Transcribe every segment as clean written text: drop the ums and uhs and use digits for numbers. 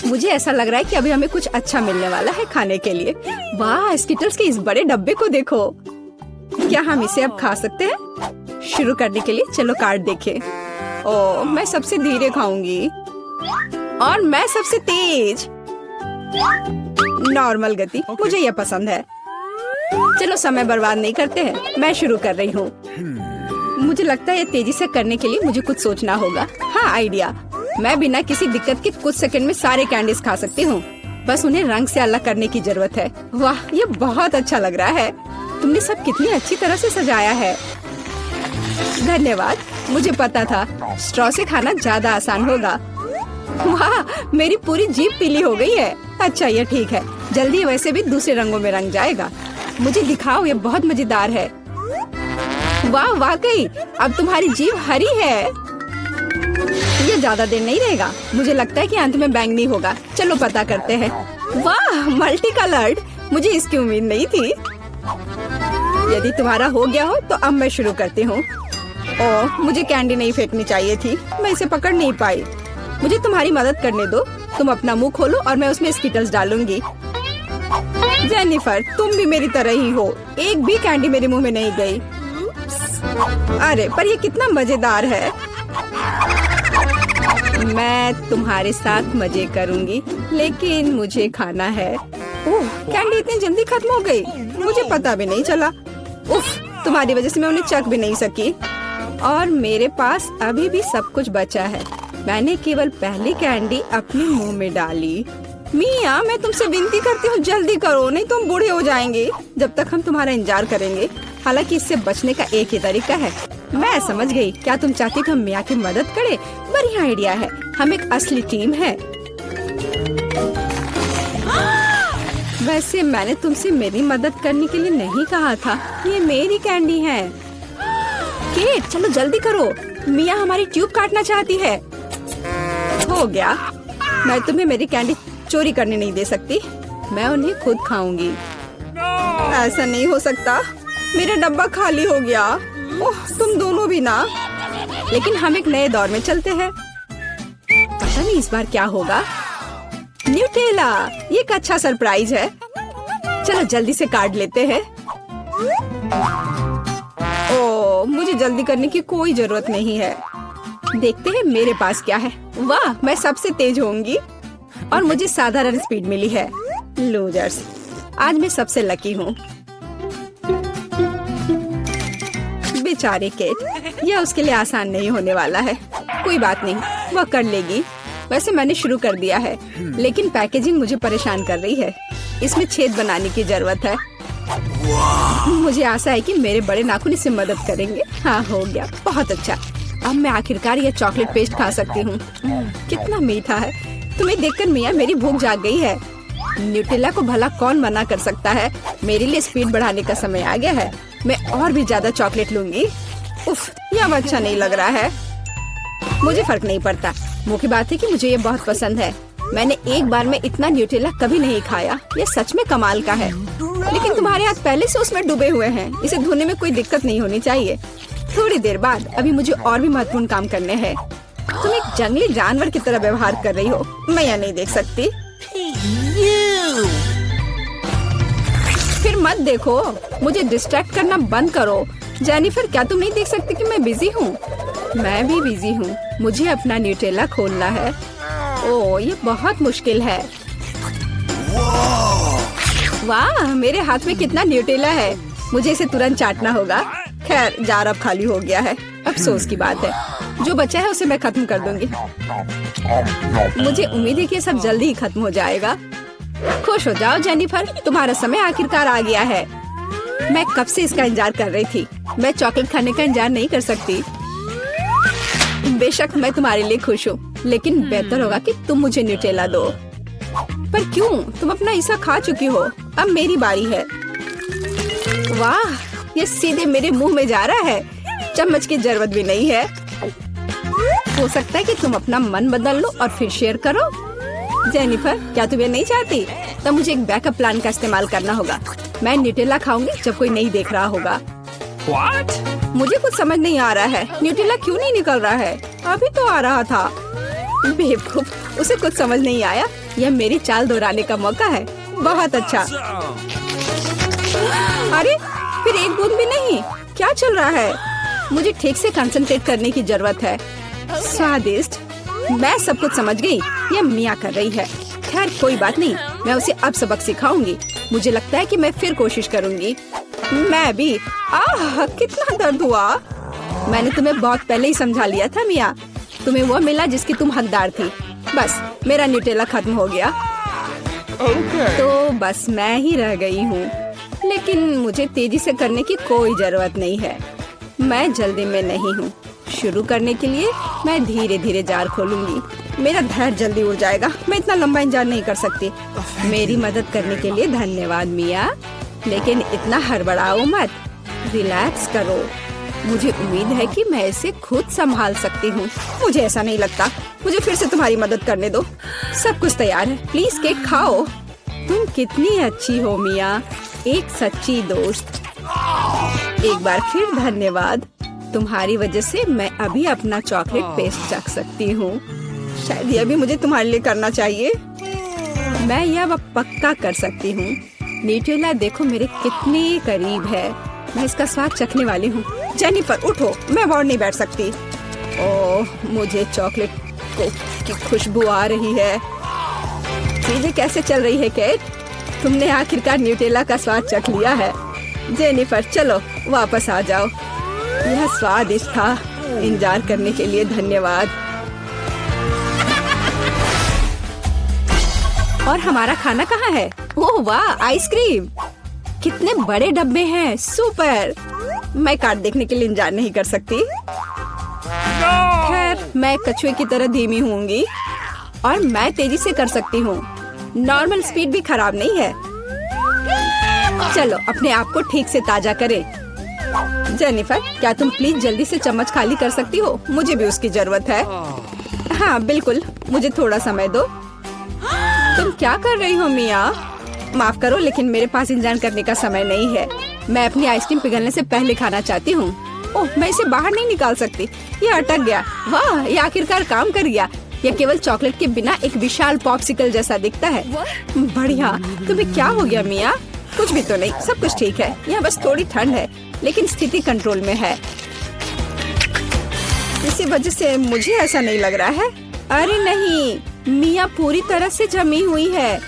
मुझे ऐसा लग रहा है कि अभी हमें कुछ अच्छा मिलने वाला है खाने के लिए। वाह, स्किटल्स के इस बड़े डब्बे को देखो। क्या हम इसे अब खा सकते हैं? शुरू करने के लिए चलो कार्ड देखें। ओह, मैं सबसे धीरे खाऊंगी और मैं सबसे तेज। नॉर्मल गति, मुझे यह पसंद है। चलो समय बर्बाद नहीं करते हैं, मैं शुरू कर रही हूँ। मुझे लगता है ये तेजी से करने के लिए मुझे कुछ सोचना होगा। हाँ, आइडिया। मैं बिना किसी दिक्कत के कुछ सेकंड में सारे कैंडीज खा सकती हूँ। बस उन्हें रंग से अलग करने की जरूरत है। वाह, ये बहुत अच्छा लग रहा है। तुमने सब कितनी अच्छी तरह से सजाया है। धन्यवाद, मुझे पता था स्ट्रॉ से खाना ज्यादा आसान होगा। वाह, मेरी पूरी जीभ पीली हो गई है। अच्छा, ये ठीक है, जल्दी वैसे भी दूसरे रंगों में रंग जाएगा। मुझे दिखाओ, ये बहुत मजेदार है। वाह, वाकई अब तुम्हारी जीभ हरी है। ये ज्यादा देर नहीं रहेगा। मुझे लगता है कि अंत में बैंगनी होगा। चलो पता करते हैं। वाह, मल्टी कलर्ड, मुझे इसकी उम्मीद नहीं थी। यदि तुम्हारा हो गया हो तो अब मैं शुरू करती हूँ। ओह, मुझे कैंडी नहीं फेंकनी चाहिए थी, मैं इसे पकड़ नहीं पाई। मुझे तुम्हारी मदद करने दो। तुम अपना मुंह खोलो और मैं उसमें स्किटल्स डालूंगी। जेनिफर, तुम भी मेरी तरह ही हो। एक भी कैंडी मेरे मुंह में नहीं गई। अरे, पर ये कितना मजेदार है। मैं तुम्हारे साथ मजे करूंगी, लेकिन मुझे खाना है। ओह, कैंडी इतनी जल्दी खत्म हो गई, मुझे पता भी नहीं चला। उफ, तुम्हारी वजह से मैं उन्हें चख भी नहीं सकी। और मेरे पास अभी भी सब कुछ बचा है। मैंने केवल पहली कैंडी अपने मुंह में डाली। मिया, मैं तुमसे विनती करती हूँ, जल्दी करो, नहीं तो हम बूढ़े हो जाएंगे जब तक हम तुम्हारा इंतजार करेंगे। हालांकि इससे बचने का एक ही तरीका है। मैं समझ गई। क्या तुम चाहती कि हम मिया की मदद करें? बढ़िया आइडिया है। हम एक असली टीम है। वैसे मैंने तुमसे मेरी मदद करने के लिए नहीं कहा था। ये मेरी कैंडी है। केट, चलो जल्दी करो, मिया हमारी ट्यूब काटना चाहती है। हो गया। मैं तुम्हें मेरी कैंडी चोरी करने नहीं दे सकती। मैं उन्हें खुद खाऊंगी। ऐसा नहीं हो सकता, मेरा डब्बा खाली हो गया। ओह, तुम दोनों भी ना। लेकिन हम एक नए दौर में चलते हैं। पता नहीं इस बार क्या होगा। न्यूटेला, ये एक अच्छा सरप्राइज है। चलो जल्दी से काट लेते हैं। ओह, मुझे जल्दी करने की कोई जरूरत नहीं है। देखते हैं मेरे पास क्या है। वाह, मैं सबसे तेज होंगी और मुझे साधारण स्पीड मिली है। लूजर्स, आज मैं सबसे लकी हूँ। बेचारी केट, यह उसके लिए आसान नहीं होने वाला है। कोई बात नहीं, वह कर लेगी। वैसे मैंने शुरू कर दिया है, लेकिन पैकेजिंग मुझे परेशान कर रही है। इसमें छेद बनाने की जरूरत है। मुझे आशा है कि मेरे बड़े नाखून इससे मदद करेंगे। हाँ, हो गया, बहुत अच्छा। अब मैं आखिरकार यह चॉकलेट पेस्ट खा सकती हूँ। कितना मीठा है। तुम्हें देखकर मिया मेरी भूख जाग गई है। न्यूटेला को भला कौन मना कर सकता है। मेरे लिए स्पीड बढ़ाने का समय आ गया है। मैं और भी ज्यादा चॉकलेट लूंगी। उफ, यह अब अच्छा नहीं लग रहा है। मुझे फर्क नहीं पड़ता। मुख्य बात है कि मुझे ये बहुत पसंद है। मैंने एक बार में इतना न्यूटेला कभी नहीं खाया। ये सच में कमाल का है। लेकिन तुम्हारे हाथ पहले से उसमें डूबे हुए हैं। इसे धोने में कोई दिक्कत नहीं होनी चाहिए। थोड़ी देर बाद अभी मुझे और भी महत्वपूर्ण काम करने हैं। तुम एक जंगली जानवर की तरह व्यवहार कर रही हो। मैं यह नहीं देख सकती। फिर मत देखो, मुझे डिस्ट्रैक्ट करना बंद करो। जेनिफर, क्या तुम नहीं देख सकती कि मैं बिजी हूँ? मैं भी बिजी हूँ। मुझे अपना न्यूटेला खोलना है। ओह, ये बहुत मुश्किल है। वाह, मेरे हाथ में कितना न्यूटेला है। मुझे इसे तुरंत चाटना होगा। खैर, जार अब खाली हो गया है। अफसोस की बात है। जो बचा है उसे मैं खत्म कर दूंगी। मुझे उम्मीद है कि ये सब जल्दी ही खत्म हो जाएगा। खुश हो जाओ जेनिफर, तुम्हारा समय आखिरकार आ गया है। मैं कब से इसका इंतजार कर रही थी। मैं चॉकलेट खाने का इंतजार नहीं कर सकती। बेशक मैं तुम्हारे लिए खुश हूँ, लेकिन बेहतर होगा कि तुम मुझे न्यूटेला दो। पर क्यों? तुम अपना हिस्सा खा चुकी हो। अब मेरी बारी है। वाह, ये सीधे मेरे मुंह में जा रहा है। चम्मच की जरूरत भी नहीं है। हो सकता है कि तुम अपना मन बदल लो और फिर शेयर करो। जेनिफर, क्या तुम ये नहीं चाहती? तब मुझे एक बैकअप प्लान का इस्तेमाल करना होगा। मैं न्यूटेला खाऊंगी जब कोई नहीं देख रहा होगा। What? मुझे कुछ समझ नहीं आ रहा है। न्यूटेला क्यों नहीं निकल रहा है? अभी तो आ रहा था। बेवकूफ, उसे कुछ समझ नहीं आया। यह मेरी चाल दोहराने का मौका है। बहुत अच्छा। अरे फिर एक बूंद भी नहीं। क्या चल रहा है? मुझे ठीक से कंसंट्रेट करने की जरूरत है। स्वादिष्ट। मैं सब कुछ समझ गई। यह मिया कर रही है। खैर कोई बात नहीं, मैं उसे अब सबक सिखाऊंगी। मुझे लगता है कि मैं फिर कोशिश करूंगी। मैं भी। आह कितना दर्द हुआ। मैंने तुम्हें बहुत पहले ही समझा लिया था मिया। तुम्हें वो मिला जिसकी तुम हकदार थी। बस मेरा न्यूटेला खत्म हो गया। तो बस मैं ही रह गई हूँ। लेकिन मुझे तेजी से करने की कोई जरूरत नहीं है। मैं जल्दी में नहीं हूँ। शुरू करने के लिए मैं धीरे धीरे जार खोलूंगी। मेरा धैर्य जल्दी उड़ जाएगा। मैं इतना लंबा इंतजार नहीं कर सकती। मेरी मदद करने के लिए धन्यवाद मिया, लेकिन इतना हड़बड़ाओ मत। रिलैक्स करो। मुझे उम्मीद है कि मैं इसे खुद संभाल सकती हूँ। मुझे ऐसा नहीं लगता। मुझे फिर से तुम्हारी मदद करने दो। सब कुछ तैयार है। प्लीज केक खाओ। तुम कितनी अच्छी हो मिया, एक सच्ची दोस्त। एक बार फिर धन्यवाद। तुम्हारी वजह से मैं अभी अपना चॉकलेट पेस्ट चख सकती हूँ। शायद यह भी मुझे तुम्हारे लिए करना चाहिए। मैं यह अब पक्का कर सकती हूँ। न्यूटेला देखो मेरे कितने करीब है। मैं इसका स्वाद चखने वाली हूँ। जेनिफर उठो, मैं और नहीं बैठ सकती। ओह मुझे चॉकलेट की खुशबू आ रही है। चीजें कैसे चल रही है केट? तुमने आखिरकार न्यूटेला का स्वाद चख लिया है। जेनिफर चलो वापस आ जाओ। यह स्वादिष्ट था। इंतजार करने के लिए धन्यवाद। और हमारा खाना कहाँ है? ओह वाह, आइसक्रीम। कितने बड़े डब्बे हैं। सुपर। मैं कार्ड देखने के लिए इंतजार नहीं कर सकती। खैर मैं कछुए की तरह धीमी होंगी और मैं तेजी से कर सकती हूँ। नॉर्मल स्पीड भी खराब नहीं है। चलो अपने आप को ठीक से ताजा करें। जेनिफर क्या तुम प्लीज जल्दी से चम्मच खाली कर सकती हो? मुझे भी उसकी जरूरत है। हाँ बिल्कुल, मुझे थोड़ा समय दो। तुम क्या कर रही हो मिया? माफ करो लेकिन मेरे पास इंतजार करने का समय नहीं है। मैं अपनी आइसक्रीम पिघलने से पहले खाना चाहती हूँ। ओह मैं इसे बाहर नहीं निकाल सकती। ये अटक गया। वाह ये आखिरकार काम कर गया। यह केवल चॉकलेट के बिना एक विशाल पॉप्सिकल जैसा दिखता है। बढ़िया। तुम्हें क्या हो गया मिया? कुछ भी तो नहीं, सब कुछ ठीक है। यहाँ बस थोड़ी ठंड है लेकिन स्थिति कंट्रोल में है। इसी वजह से मुझे ऐसा नहीं लग रहा है। अरे नहीं, मिया पूरी तरह से जमी हुई है।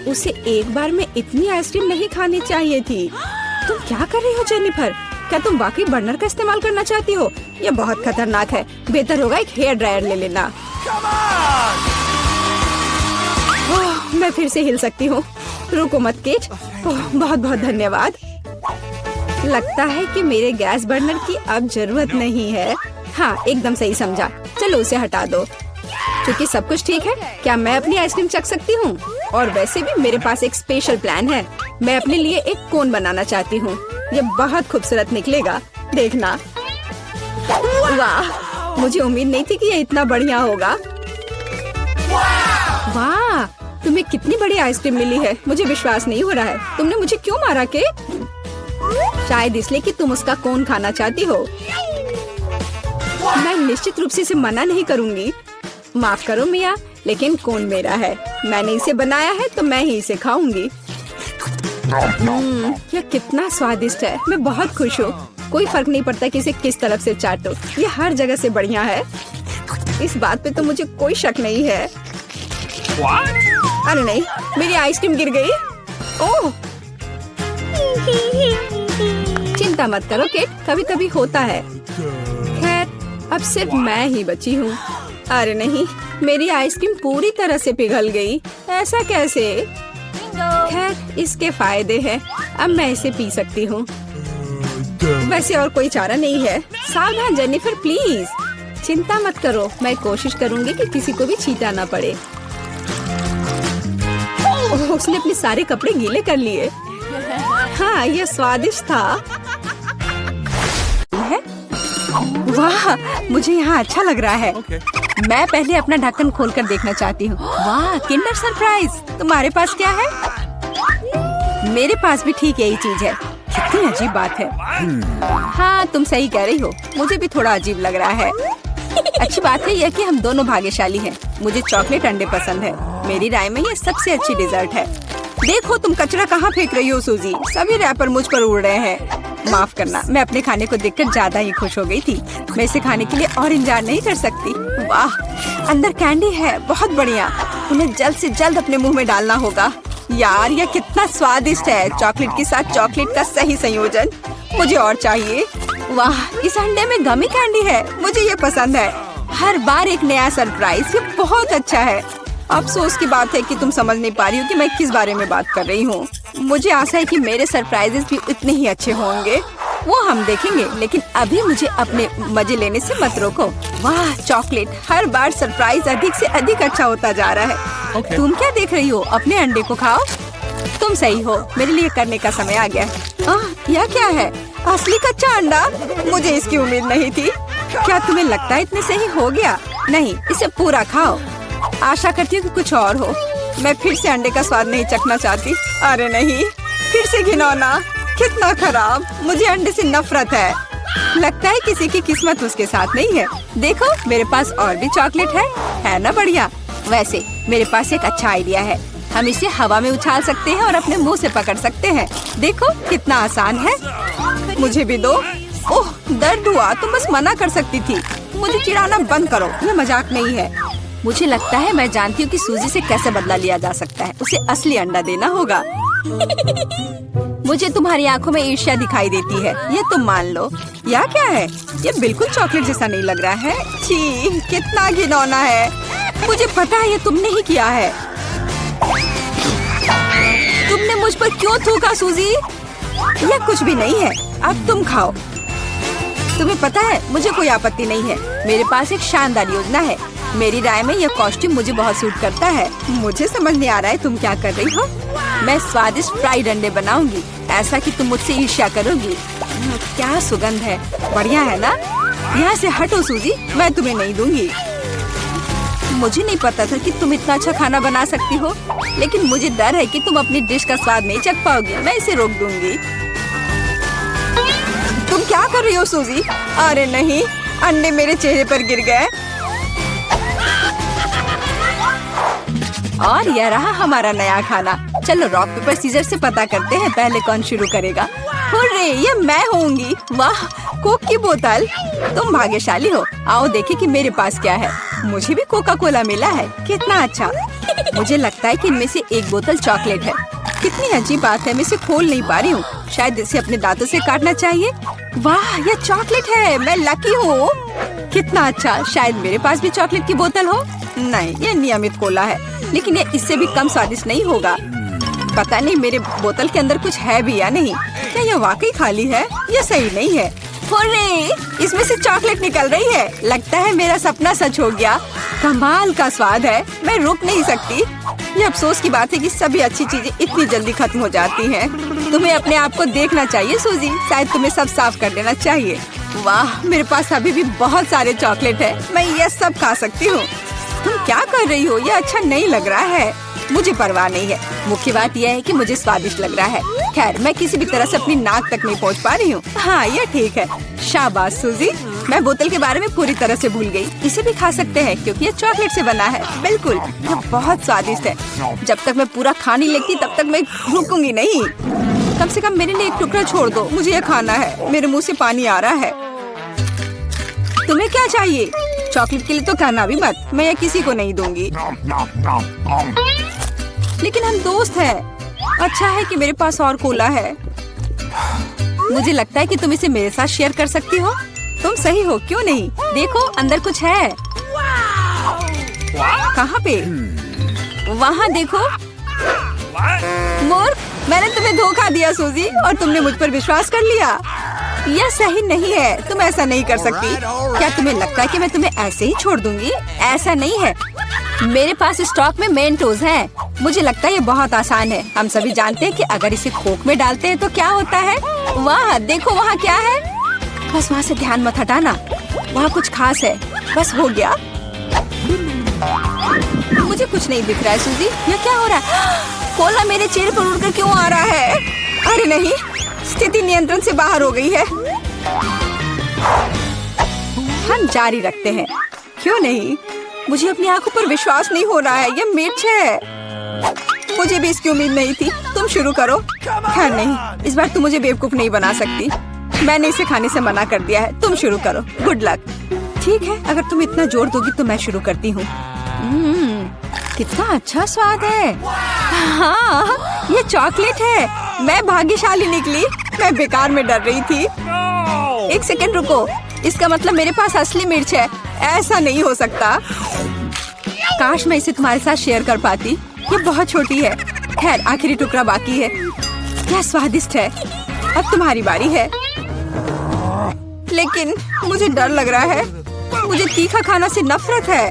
उसे एक बार में इतनी आइसक्रीम नहीं खानी चाहिए थी। तुम क्या कर रही हो जेनिफर? क्या तुम वाकई बर्नर का इस्तेमाल करना चाहती हो? यह बहुत खतरनाक है। बेहतर होगा एक हेयर ड्रायर ले लेना। मैं फिर से हिल सकती हूँ। रुको मत केट। बहुत बहुत धन्यवाद। लगता है कि मेरे गैस बर्नर की अब जरूरत नहीं है। हाँ एकदम सही समझा। चलो उसे हटा दो। क्योंकि सब कुछ ठीक है, क्या मैं अपनी आइसक्रीम चख सकती हूँ? और वैसे भी मेरे पास एक स्पेशल प्लान है। मैं अपने लिए एक कोन बनाना चाहती हूँ। ये बहुत खूबसूरत निकलेगा, देखना। वाह, मुझे उम्मीद नहीं थी कि ये इतना बढ़िया होगा। वाह, तुम्हें कितनी बड़ी आइसक्रीम मिली है। मुझे विश्वास नहीं हो रहा है। तुमने मुझे क्यों मारा के? शायद इसलिए कि तुम उसका कोन खाना चाहती हो। मैं निश्चित रूप से इसे मना नहीं करूँगी। माफ करो मिया, लेकिन कोन मेरा है। मैंने इसे बनाया है तो मैं ही इसे खाऊंगी। यह कितना स्वादिष्ट है। मैं बहुत खुश हूँ। कोई फर्क नहीं पड़ता कि इसे किस तरफ से चाटो। ये हर जगह से बढ़िया है। इस बात पे तो मुझे कोई शक नहीं है। अरे नहीं, मेरी आइसक्रीम गिर गई। ओह, चिंता मत करो केट, कभी कभी होता है। खैर अब सिर्फ मैं ही बची हूँ। अरे नहीं, मेरी आइसक्रीम पूरी तरह से पिघल गई। ऐसा कैसे? खैर इसके फायदे हैं। अब मैं इसे पी सकती हूँ। वैसे और कोई चारा नहीं है। सावधान जेनिफर प्लीज। चिंता मत करो, मैं कोशिश करूँगी कि किसी को भी छींटा ना पड़े। उसने अपने सारे कपड़े गीले कर लिए। हाँ यह स्वादिष्ट था। वाह, मुझे यहाँ अच्छा लग रहा है। मैं पहले अपना ढक्कन खोलकर देखना चाहती हूँ। वाह, किंडर सरप्राइज। तुम्हारे पास क्या है? मेरे पास भी ठीक यही चीज है। कितनी अजीब बात है। हाँ तुम सही कह रही हो, मुझे भी थोड़ा अजीब लग रहा है। अच्छी बात है यह कि हम दोनों भाग्यशाली हैं। मुझे चॉकलेट अंडे पसंद है। मेरी राय में ये सबसे अच्छी डेजर्ट है। देखो तुम कचरा कहाँ फेंक रही हो सूजी, सभी रैपर मुझ पर उड़ रहे हैं। माफ करना, मैं अपने खाने को देखकर ज्यादा ही खुश हो गई थी। मैं इसे खाने के लिए और इंतजार नहीं कर सकती। वाह, अंदर कैंडी है, बहुत बढ़िया। उन्हें जल्द से जल्द अपने मुंह में डालना होगा। यार यह कितना स्वादिष्ट है, चॉकलेट के साथ चॉकलेट का सही संयोजन। मुझे और चाहिए। वाह, इस अंडे में गमी कैंडी है, मुझे ये पसंद है। हर बार एक नया सरप्राइज, ये बहुत अच्छा है। अफसोस की बात है कि तुम समझ नहीं पा रही हो कि मैं किस बारे में बात कर रही हूँ। मुझे आशा है कि मेरे सरप्राइजेस भी इतने ही अच्छे होंगे, वो हम देखेंगे। लेकिन अभी मुझे अपने मजे लेने से मत रोको। वाह, चॉकलेट, हर बार सरप्राइज अधिक से अधिक अच्छा होता जा रहा है। तुम क्या देख रही हो? अपने अंडे को खाओ। तुम सही हो, मेरे लिए करने का समय आ गया। यह क्या है? असली कच्चा अंडा? मुझे इसकी उम्मीद नहीं थी। क्या तुम्हें लगता है इतने सही हो गया? नहीं, इसे पूरा खाओ। आशा करती हूँ कि कुछ और हो। मैं फिर से अंडे का स्वाद नहीं चखना चाहती। अरे नहीं, फिर से घिनौना, कितना खराब। मुझे अंडे से नफरत है। लगता है किसी की किस्मत उसके साथ नहीं है। देखो, मेरे पास और भी चॉकलेट है ना बढ़िया। वैसे मेरे पास एक अच्छा आइडिया है। हम इसे हवा में उछाल सकते हैं और अपने मुंह से पकड़ सकते हैं। देखो कितना आसान है। मुझे भी दो। ओह, दर्द हुआ। तुम बस मना कर सकती थी। मुझे चिढ़ाना बंद करो, ये मजाक नहीं है। मुझे लगता है मैं जानती हूँ कि सूजी से कैसे बदला लिया जा सकता है। उसे असली अंडा देना होगा। मुझे तुम्हारी आंखों में ईर्ष्या दिखाई देती है, ये तुम मान लो। यह क्या है? ये बिल्कुल चॉकलेट जैसा नहीं लग रहा है। छी, कितना घिनौना है। मुझे पता है ये तुमने ही किया है। तुमने मुझ पर क्यों थूका सूजी? यह कुछ भी नहीं है, अब तुम खाओ। तुम्हें पता है, मुझे कोई आपत्ति नहीं है। मेरे पास एक शानदार योजना है। मेरी राय में यह कॉस्ट्यूम मुझे बहुत सूट करता है। मुझे समझ नहीं आ रहा है तुम क्या कर रही हो। मैं स्वादिष्ट फ्राइड अंडे बनाऊंगी, ऐसा कि तुम मुझसे ईर्ष्या करोगी। क्या सुगंध है, बढ़िया है ना? यहाँ से हटो सूजी, मैं तुम्हें नहीं दूंगी। मुझे नहीं पता था कि तुम इतना अच्छा खाना बना सकती हो, लेकिन मुझे डर है कि तुम अपनी डिश का स्वाद नहीं चख पाओगी। मैं इसे रोक दूंगी। तुम क्या कर रही हो सूजी? अरे नहीं, अंडे मेरे चेहरे पर गिर गए। और यह रहा हमारा नया खाना। चलो रॉक पेपर सीजर से पता करते हैं पहले कौन शुरू करेगा। हुर्रे, ये मैं होंगी। वाह, कोक की बोतल। तुम भाग्यशाली हो। आओ देखें कि मेरे पास क्या है। मुझे भी कोका कोला मिला है, कितना अच्छा। मुझे लगता है कि इनमें से एक बोतल चॉकलेट है। कितनी अजीब बात है, मैं इसे खोल नहीं पा रही हूँ। शायद इसे अपने दांतों से काटना चाहिए। वाह, यह चॉकलेट है, मैं लकी हूँ। कितना अच्छा। शायद मेरे पास भी चॉकलेट की बोतल हो। नहीं, यह नियमित कोला है, लेकिन यह इससे भी कम स्वादिष्ट नहीं होगा। पता नहीं मेरे बोतल के अंदर कुछ है भी या नहीं। क्या यह वाकई खाली है? यह सही नहीं है। हुर्रे, इसमें से चॉकलेट निकल रही है। लगता है मेरा सपना सच हो गया। कमाल का स्वाद है, मैं रुक नहीं सकती। ये अफसोस की बात है कि सभी अच्छी चीजें इतनी जल्दी खत्म हो जाती हैं। तुम्हें अपने आप को देखना चाहिए सूजी, शायद तुम्हें सब साफ कर देना चाहिए। वाह, मेरे पास अभी भी बहुत सारे चॉकलेट है, मैं ये सब खा सकती हूँ। तुम क्या कर रही हो? ये अच्छा नहीं लग रहा है। मुझे परवाह नहीं है, मुख्य बात यह है कि मुझे स्वादिष्ट लग रहा है। खैर, मैं किसी भी तरह से अपनी नाक तक नहीं पहुंच पा रही हूँ। हाँ, ये ठीक है। शाबाश सूजी, मैं बोतल के बारे में पूरी तरह से भूल गई। इसे भी खा सकते हैं क्योंकि ये चॉकलेट से बना है। बिल्कुल, ये बहुत स्वादिष्ट है। जब तक मैं पूरा खा नहीं लेती तब तक मैं रुकूंगी नहीं। कम से कम मेरे लिए एक टुकड़ा छोड़ दो, मुझे ये खाना है। मेरे मुँह से पानी आ रहा है। तुम्हें क्या चाहिए? चॉकलेट के लिए तो कहना भी मत, मैं ये किसी को नहीं दूंगी। लेकिन हम दोस्त हैं। अच्छा है कि मेरे पास और कोला है। मुझे लगता है कि तुम इसे मेरे साथ शेयर कर सकती हो। तुम सही हो, क्यों नहीं? देखो, अंदर कुछ है। कहाँ पे? वहाँ देखो। मूर्ख, मैंने तुम्हें धोखा दिया सूजी, और तुमने मुझ पर विश्वास कर लिया। यह सही नहीं है, तुम ऐसा नहीं कर सकती। क्या तुम्हें लगता है कि मैं तुम्हें ऐसे ही छोड़ दूंगी? ऐसा नहीं है। मेरे पास स्टॉक में मेंटोस हैं। मुझे लगता है ये बहुत आसान है। हम सभी जानते हैं कि अगर इसे कोक में डालते हैं तो क्या होता है। वाह, देखो वहाँ क्या है। बस वहाँ से ध्यान मत हटाना, वहाँ कुछ खास है। बस हो गया। मुझे कुछ नहीं दिख रहा है सूजी, यह क्या हो रहा है? कोला मेरे चेहरे पर उड़कर क्यों आ रहा है? अरे नहीं, स्थिति नियंत्रण से बाहर हो गई है। हम जारी रखते हैं, क्यों नहीं? मुझे अपनी आंखों पर विश्वास नहीं हो रहा है, ये मिर्च है। मुझे भी इसकी उम्मीद नहीं थी। तुम शुरू करो। खैर नहीं, इस बार तुम मुझे बेवकूफ नहीं बना सकती। मैंने इसे खाने से मना कर दिया है। तुम शुरू करो। Good luck. ठीक है, अगर तुम इतना जोर दोगी तो मैं शुरू करती हूँ। कितना अच्छा स्वाद है। हाँ, ये चॉकलेट है। मैं भाग्यशाली निकली। मैं बेकार में डर रही थी। एक सेकंड रुको, इसका मतलब मेरे पास असली मिर्च है। ऐसा नहीं हो सकता। काश मैं इसे तुम्हारे साथ शेयर कर पाती। ये बहुत छोटी है। खैर, आखिरी टुकड़ा बाकी है। क्या स्वादिष्ट है। अब तुम्हारी बारी है। लेकिन मुझे डर लग रहा है। मुझे तीखा खाना से नफरत है।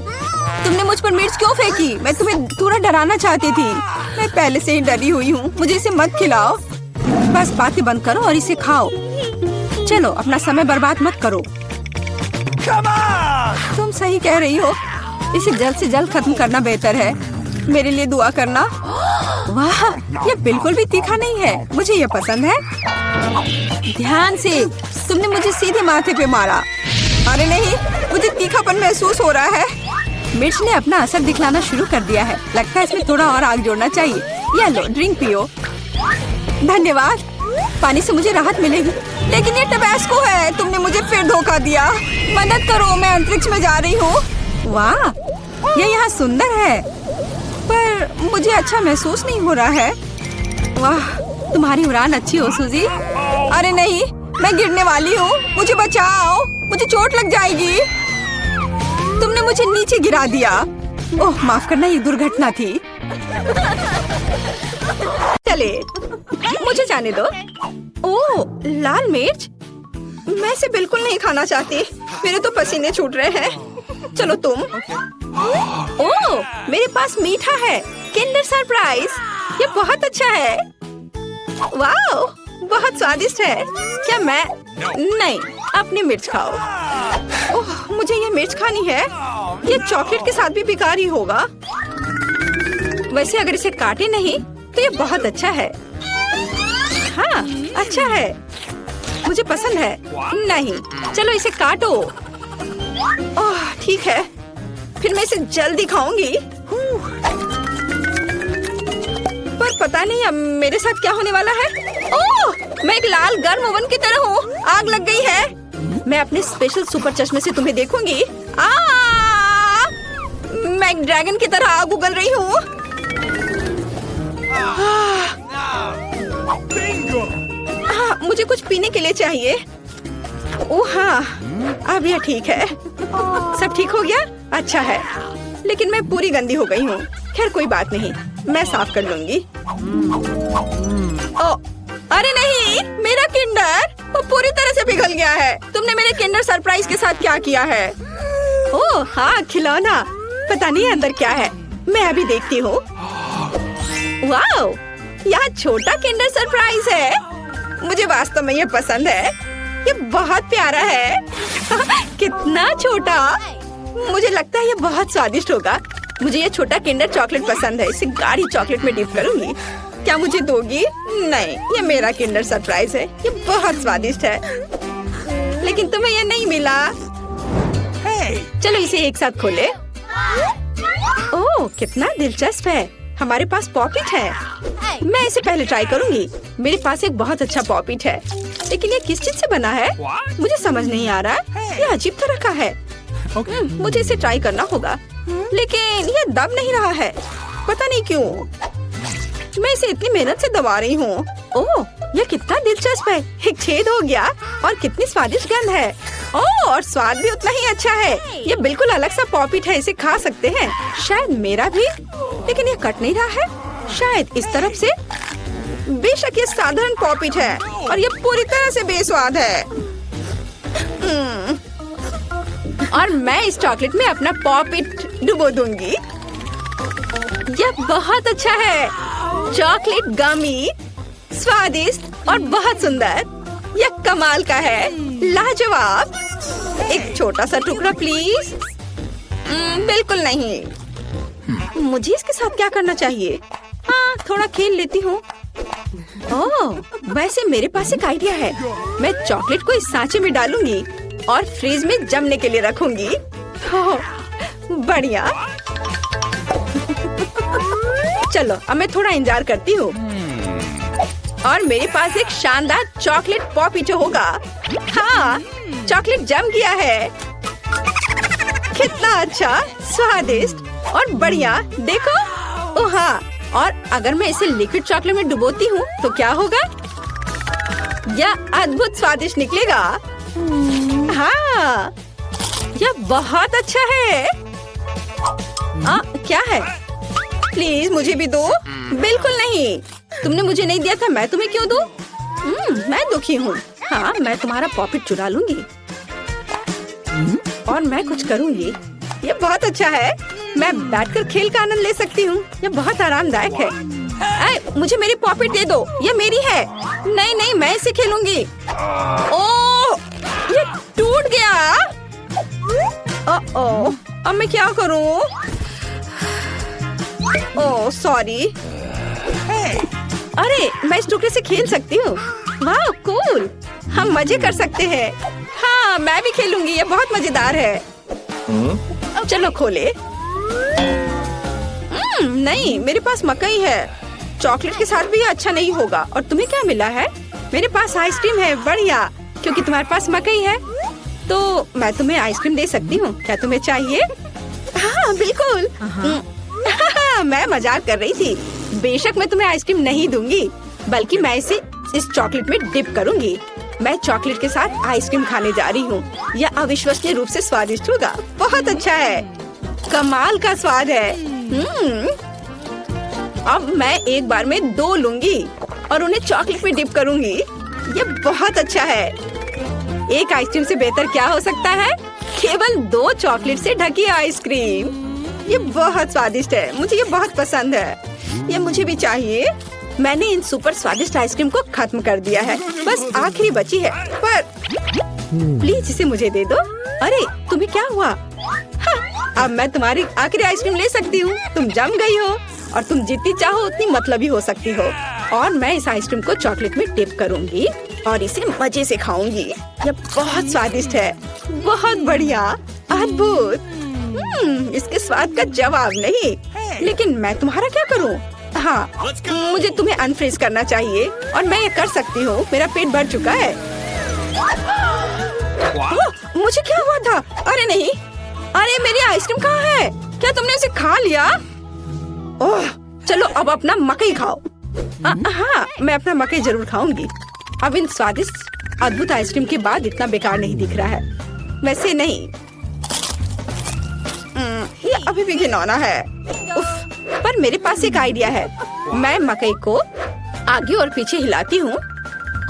तुमने मुझ पर मिर्च क्यों फेंकी? मैं तुम्हें थोड़ा डराना चाहती थी। मैं पहले से ही डरी हुई हूँ। मुझे इसे मत खिलाओ। बस बातें बंद करो और इसे खाओ। चलो, अपना समय बर्बाद मत करो। तुम सही कह रही हो। इसे जल्द से जल्द खत्म करना बेहतर है। मेरे लिए दुआ करना। वाह, ये बिल्कुल भी तीखा नहीं है। मुझे ये पसंद है। ध्यान से। तुमने मुझे सीधे माथे पे मारा। अरे नहीं, मुझे तीखापन महसूस हो रहा है। मिर्च ने अपना असर दिखलाना शुरू कर दिया है। लगता है इसमें थोड़ा और आग जोड़ना चाहिए। ये लो, ड्रिंक पियो। धन्यवाद। पानी से मुझे राहत मिलेगी। लेकिन ये टबैस्को है। तुमने मुझे फिर धोखा दिया। मदद करो, मैं अंतरिक्ष में जा रही हूँ। वाह, ये यहाँ सुंदर है, पर मुझे अच्छा महसूस नहीं हो रहा है। वाह, तुम्हारी उड़ान अच्छी हो सूजी। अरे नहीं, मैं गिरने वाली हूँ। मुझे बचाओ, मुझे चोट लग जाएगी। तुमने मुझे नीचे गिरा दिया। ओह, माफ करना, ये दुर्घटना थी। चले, मुझे जाने दो। ओह, लाल मिर्च। मैं इसे बिल्कुल नहीं खाना चाहती। मेरे तो पसीने छूट रहे हैं। चलो तुम। ओह, मेरे पास मीठा है। Kinder surprise. ये बहुत अच्छा है। वाह, बहुत स्वादिष्ट है। क्या मैं? नहीं, अपनी मिर्च खाओ। ओह, मुझे ये मिर्च खानी है। ये चॉकलेट के साथ भी बेकार ही होगा। वैसे अगर इसे काटे नहीं तो ये बहुत अच्छा है। हाँ, अच्छा है। मुझे पसंद है। नहीं, चलो इसे काटो। ओह, ठीक है। फिर मैं इसे जल्दी खाऊंगी। पर पता नहीं अब मेरे साथ क्या होने वाला है। ओह, मैं एक लाल गर्म ओवन की तरह हूँ। आग लग गई है। मैं अपने स्पेशल सुपर चश्मे से तुम्हें देखूंगी। मैं एक ड्रैगन की तरह आग उगल रही हूँ। मुझे कुछ पीने के लिए चाहिए। ओह हाँ, अब यह ठीक है। सब ठीक हो गया? अच्छा है। लेकिन मैं पूरी गंदी हो गई हूँ। खैर कोई बात नहीं, मैं साफ कर लूंगी। ओ, अरे नहीं, मेरा किंडर वो पूरी तरह से पिघल गया है। तुमने मेरे किंडर सरप्राइज के साथ क्या किया है? ओह हाँ, खिलौना। पता नहीं अंदर क्या है। मैं अभी देखती हूँ। वाओ, यहाँ छोटा किंडर सरप्राइज है। मुझे वास्तव में ये पसंद है। ये बहुत प्यारा है। कितना छोटा। मुझे लगता है ये बहुत स्वादिष्ट होगा। मुझे ये छोटा किंडर चॉकलेट पसंद है। इसे गाढ़ी चॉकलेट में डिप करूंगी। क्या मुझे दोगी? नहीं, ये मेरा किंडर सरप्राइज है। ये बहुत स्वादिष्ट है। लेकिन तुम्हें ये नहीं मिला। चलो इसे एक साथ खोले। ओह, कितना दिलचस्प है। हमारे पास पॉकेट है। मैं इसे पहले ट्राई करूंगी। मेरे पास एक बहुत अच्छा पॉकेट है। लेकिन ये किस चीज से बना है? मुझे समझ नहीं आ रहा। ये अजीब तरह का है। मुझे इसे ट्राई करना होगा। लेकिन ये दब नहीं रहा है। पता नहीं क्यों। मैं इसे इतनी मेहनत से दबा रही हूँ। ओह, ये कितना दिलचस्प है। एक छेद हो गया और कितनी स्वादिष्ट गंध है। ओह, और स्वाद भी उतना ही अच्छा है। ये बिल्कुल अलग सा पॉपिट है। इसे खा सकते हैं। शायद मेरा भी। लेकिन ये कट नहीं रहा है। शायद इस तरफ से। बेशक ये साधारण पॉपिट है और ये पूरी तरह से बेस्वाद है। और मैं इस चॉकलेट में अपना पॉपिट डुबो दूंगी। यह बहुत अच्छा है। चॉकलेट गमी, स्वादिष्ट और बहुत सुंदर। यह कमाल का है। लाजवाब। एक छोटा सा टुकड़ा प्लीज। बिल्कुल नहीं। मुझे इसके साथ क्या करना चाहिए? हाँ, थोड़ा खेल लेती हूँ। ओह, वैसे मेरे पास एक आइडिया है। मैं चॉकलेट को इस सांचे में डालूंगी और फ्रीज में जमने के लिए रखूंगी। ओह, बढ़िया। चलो अब मैं थोड़ा इंतजार करती हूँ और मेरे पास एक शानदार चॉकलेट पॉपीटो होगा। हाँ, चॉकलेट जम गया है। कितना अच्छा, स्वादिष्ट और बढ़िया। देखो, ओह हाँ, और अगर मैं इसे लिक्विड चॉकलेट में डुबोती हूँ तो क्या होगा? यह अद्भुत स्वादिष्ट निकलेगा। हाँ, यह बहुत अच्छा है। क्या है? प्लीज मुझे भी दो। बिल्कुल नहीं, तुमने मुझे नहीं दिया था, मैं तुम्हें क्यों दूं? मैं दुखी हूँ। हाँ, मैं तुम्हारा पॉकेट चुरा लूंगी और मैं कुछ करूंगी। ये बहुत अच्छा है। मैं बैठकर खेल का आनंद ले सकती हूँ। ये बहुत आरामदायक है। मुझे मेरी पॉकेट दे दो, ये मेरी है। नहीं नहीं, मैं इसे खेलूंगी। ओह, ये टूट गया। ओह, अब मैं क्या करूँ? Oh sorry. अरे, मैं इस टुकड़े से खेल सकती हूँ। वाह कूल, हम मजे कर सकते हैं। हाँ, मैं भी खेलूंगी, ये बहुत मजेदार है। चलो खोले। नहीं, मेरे पास मकई है। चॉकलेट के साथ भी ये अच्छा नहीं होगा। और तुम्हें क्या मिला है? मेरे पास आइसक्रीम है। बढ़िया, क्योंकि तुम्हारे पास मकई है तो मैं तुम्हें आइसक्रीम दे सकती हूँ। क्या तुम्हें चाहिए? हाँ बिल्कुल। मैं मजाक कर रही थी। बेशक मैं तुम्हें आइसक्रीम नहीं दूंगी, बल्कि मैं इसे इस चॉकलेट में डिप करूंगी। मैं चॉकलेट के साथ आइसक्रीम खाने जा रही हूँ। यह अविश्वसनीय रूप से स्वादिष्ट होगा। बहुत अच्छा है, कमाल का स्वाद है। अब मैं एक बार में 2 लूंगी और उन्हें चॉकलेट में डिप करूंगी। ये बहुत अच्छा है। एक आइसक्रीम से बेहतर क्या हो सकता है? केवल 2 चॉकलेट से ढकी आइसक्रीम। ये बहुत स्वादिष्ट है, मुझे ये बहुत पसंद है। ये मुझे भी चाहिए। मैंने इन सुपर स्वादिष्ट आइसक्रीम को खत्म कर दिया है, बस आखिरी बची है। पर प्लीज इसे मुझे दे दो। अरे, तुम्हें क्या हुआ? हाँ, अब मैं तुम्हारी आखिरी आइसक्रीम ले सकती हूँ। तुम जम गई हो और तुम जितनी चाहो उतनी मतलबी हो सकती हो। और मैं इस आइसक्रीम को चॉकलेट में डिप करूंगी और इसे मजे से खाऊंगी। यह बहुत स्वादिष्ट है, बहुत बढ़िया, अद्भुत। इसके स्वाद का जवाब नहीं। लेकिन मैं तुम्हारा क्या करूं? हाँ, मुझे तुम्हें अनफ्रीज करना चाहिए और मैं ये कर सकती हूँ। मेरा पेट भर चुका है। मुझे क्या हुआ था? अरे नहीं, अरे मेरी आइसक्रीम कहाँ है? क्या तुमने उसे खा लिया? ओह, चलो अब अपना मकई खाओ। हाँ, मैं अपना मकई जरूर खाऊंगी। अब इन स्वादिष्ट अद्भुत आइसक्रीम के बाद इतना बेकार नहीं दिख रहा है। वैसे नहीं, ये अभी भी घिनौना है। उफ, पर मेरे पास एक आइडिया है। मैं मकई को आगे और पीछे हिलाती हूँ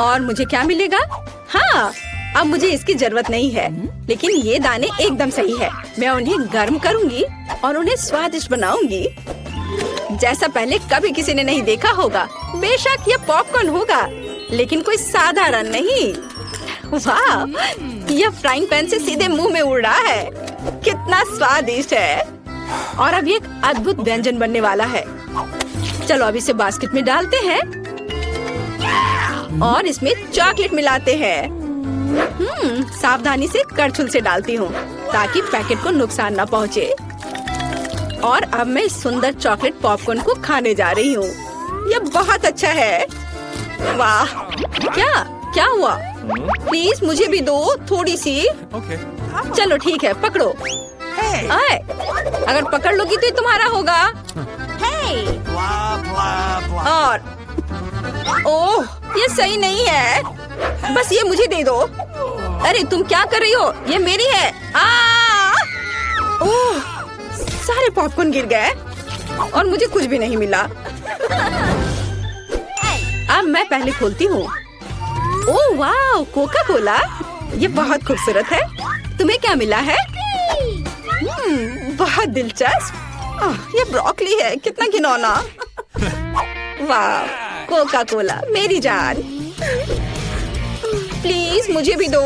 और मुझे क्या मिलेगा? हाँ, अब मुझे इसकी जरूरत नहीं है, लेकिन ये दाने एकदम सही है। मैं उन्हें गर्म करूंगी और उन्हें स्वादिष्ट बनाऊंगी, जैसा पहले कभी किसी ने नहीं देखा होगा। बेशक ये पॉपकॉर्न होगा, लेकिन कोई साधारण नहीं। वाह, यह फ्राइंग पैन से सीधे मुंह में उड़ रहा है। कितना स्वादिष्ट है। और अब ये एक अद्भुत व्यंजन बनने वाला है। चलो अब इसे बास्केट में डालते हैं और इसमें चॉकलेट मिलाते हैं। सावधानी से करछुल से डालती हूँ ताकि पैकेट को नुकसान न पहुँचे। और अब मैं इस सुंदर चॉकलेट पॉपकॉर्न को खाने जा रही हूँ। यह बहुत अच्छा है। वाह, क्या हुआ? प्लीज मुझे भी दो थोड़ी सी। चलो ठीक है, पकड़ो। आए, अगर पकड़ लोगी तो ये तुम्हारा होगा। और ओह, ये सही नहीं है। बस ये मुझे दे दो। अरे तुम क्या कर रही हो? ये मेरी है। ओह, सारे पॉपकॉर्न गिर गए और मुझे कुछ भी नहीं मिला। अब मैं पहले खोलती हूँ। ओह वाह, कोका कोला। ये बहुत खूबसूरत है। तुम्हें क्या मिला है? बहुत दिलचस्प। ये ब्रोकली है, कितना घिनौना। वाह, कोका कोला मेरी जान। प्लीज मुझे भी दो।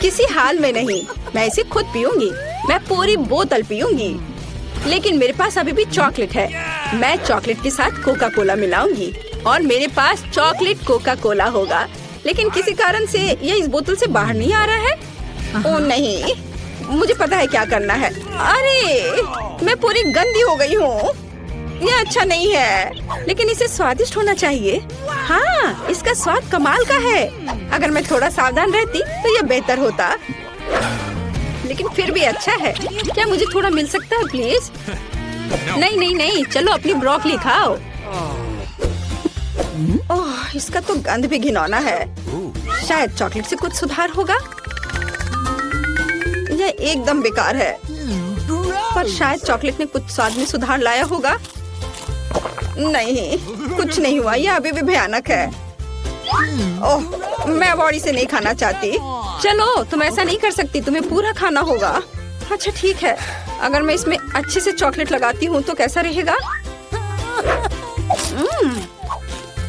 किसी हाल में नहीं, मैं इसे खुद पीऊंगी। मैं पूरी बोतल पीऊंगी। लेकिन मेरे पास अभी भी चॉकलेट है। मैं चॉकलेट के साथ कोका कोला मिलाऊंगी और मेरे पास चॉकलेट कोका कोला होगा। लेकिन किसी कारण से ये इस बोतल से बाहर नहीं आ रहा है। ओह नहीं, मुझे पता है क्या करना है। अरे मैं पूरी गंदी हो गई हूँ। ये अच्छा नहीं है, लेकिन इसे स्वादिष्ट होना चाहिए। हाँ, इसका स्वाद कमाल का है। अगर मैं थोड़ा सावधान रहती तो ये बेहतर होता, लेकिन फिर भी अच्छा है। क्या मुझे थोड़ा मिल सकता है प्लीज? नहीं नहीं नहीं, चलो अपनी ब्रोकली खाओ। ओह, इसका तो गंध भी घिनौना है। शायद चॉकलेट से कुछ सुधार होगा। यह एकदम बेकार है, पर शायद चॉकलेट ने कुछ स्वाद में सुधार लाया होगा। नहीं, कुछ नहीं हुआ। यह अभी भी भयानक है। ओह, मैं अब इसे नहीं खाना चाहती। चलो, तुम ऐसा नहीं कर सकती, तुम्हें पूरा खाना होगा। अच्छा ठीक है, अगर मैं इसमें अच्छे से चॉकलेट लगाती हूँ तो कैसा रहेगा?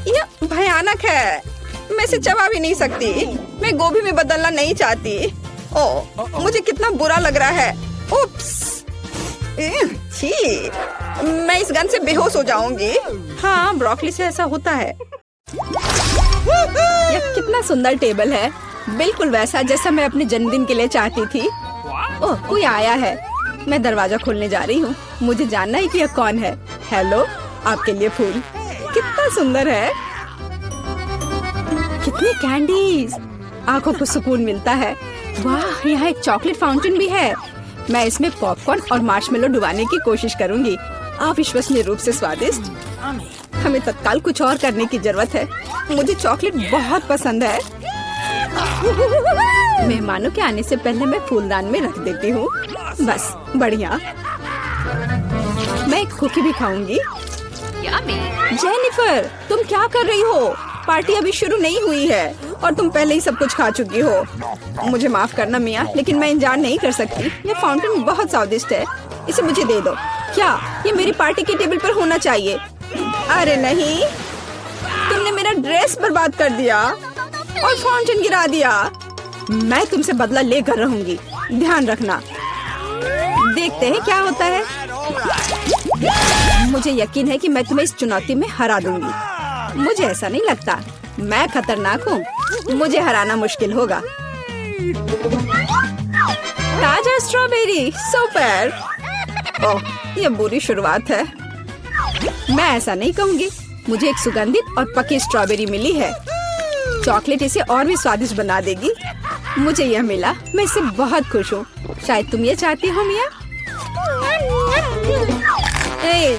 यह भयानक है, मैं इसे चबा भी नहीं सकती। मैं गोभी में बदलना नहीं चाहती। ओह, मुझे कितना बुरा लग रहा है। उप्स, छी, मैं इस गंध से बेहोश हो जाऊंगी। हाँ, ब्रोकली से ऐसा होता है। यह कितना सुंदर टेबल है, बिल्कुल वैसा जैसा मैं अपने जन्मदिन के लिए चाहती थी। ओह, कोई आया है। मैं दरवाजा खोलने जा रही हूँ। मुझे जानना है कि यह कौन है। हेलो, आपके लिए फूल। कितना सुंदर है। कितनी कैंडीज, आंखों को सुकून मिलता है। वाह, यहाँ एक चॉकलेट फाउंटेन भी है। मैं इसमें पॉपकॉर्न और मार्शमेलो डुबाने की कोशिश करूंगी। अविश्वसनीय रूप से स्वादिष्ट। हमें तत्काल कुछ और करने की जरूरत है। मुझे चॉकलेट बहुत पसंद है। मेहमानों के आने से पहले मैं फूलदान में रख देती हूँ। बस, बढ़िया। मैं एक कुकी भी खाऊंगी। जेनिफर, तुम क्या कर रही हो? पार्टी अभी शुरू नहीं हुई है और तुम पहले ही सब कुछ खा चुकी हो। मुझे माफ करना मिया, लेकिन मैं इंतजार नहीं कर सकती। ये फाउंटेन बहुत स्वादिष्ट है, इसे मुझे दे दो। क्या ये मेरी पार्टी के टेबल पर होना चाहिए? अरे नहीं, तुमने मेरा ड्रेस बर्बाद कर दिया और फाउंटेन गिरा दिया। मैं तुमसे बदला लेकर रहूंगी, ध्यान रखना। देखते हैं क्या होता है। मुझे यकीन है कि मैं तुम्हें इस चुनौती में हरा दूंगी। मुझे ऐसा नहीं लगता। मैं खतरनाक हूँ, मुझे हराना मुश्किल होगा। ताजा स्ट्रॉबेरी, सुपर। ओह, ये बुरी शुरुआत है। मैं ऐसा नहीं कहूँगी। मुझे एक सुगंधित और पकी स्ट्रॉबेरी मिली है। चॉकलेट इसे और भी स्वादिष्ट बना देगी। मुझे यह मिला, मैं इससे बहुत खुश हूँ। शायद तुम ये चाहती हो मिया?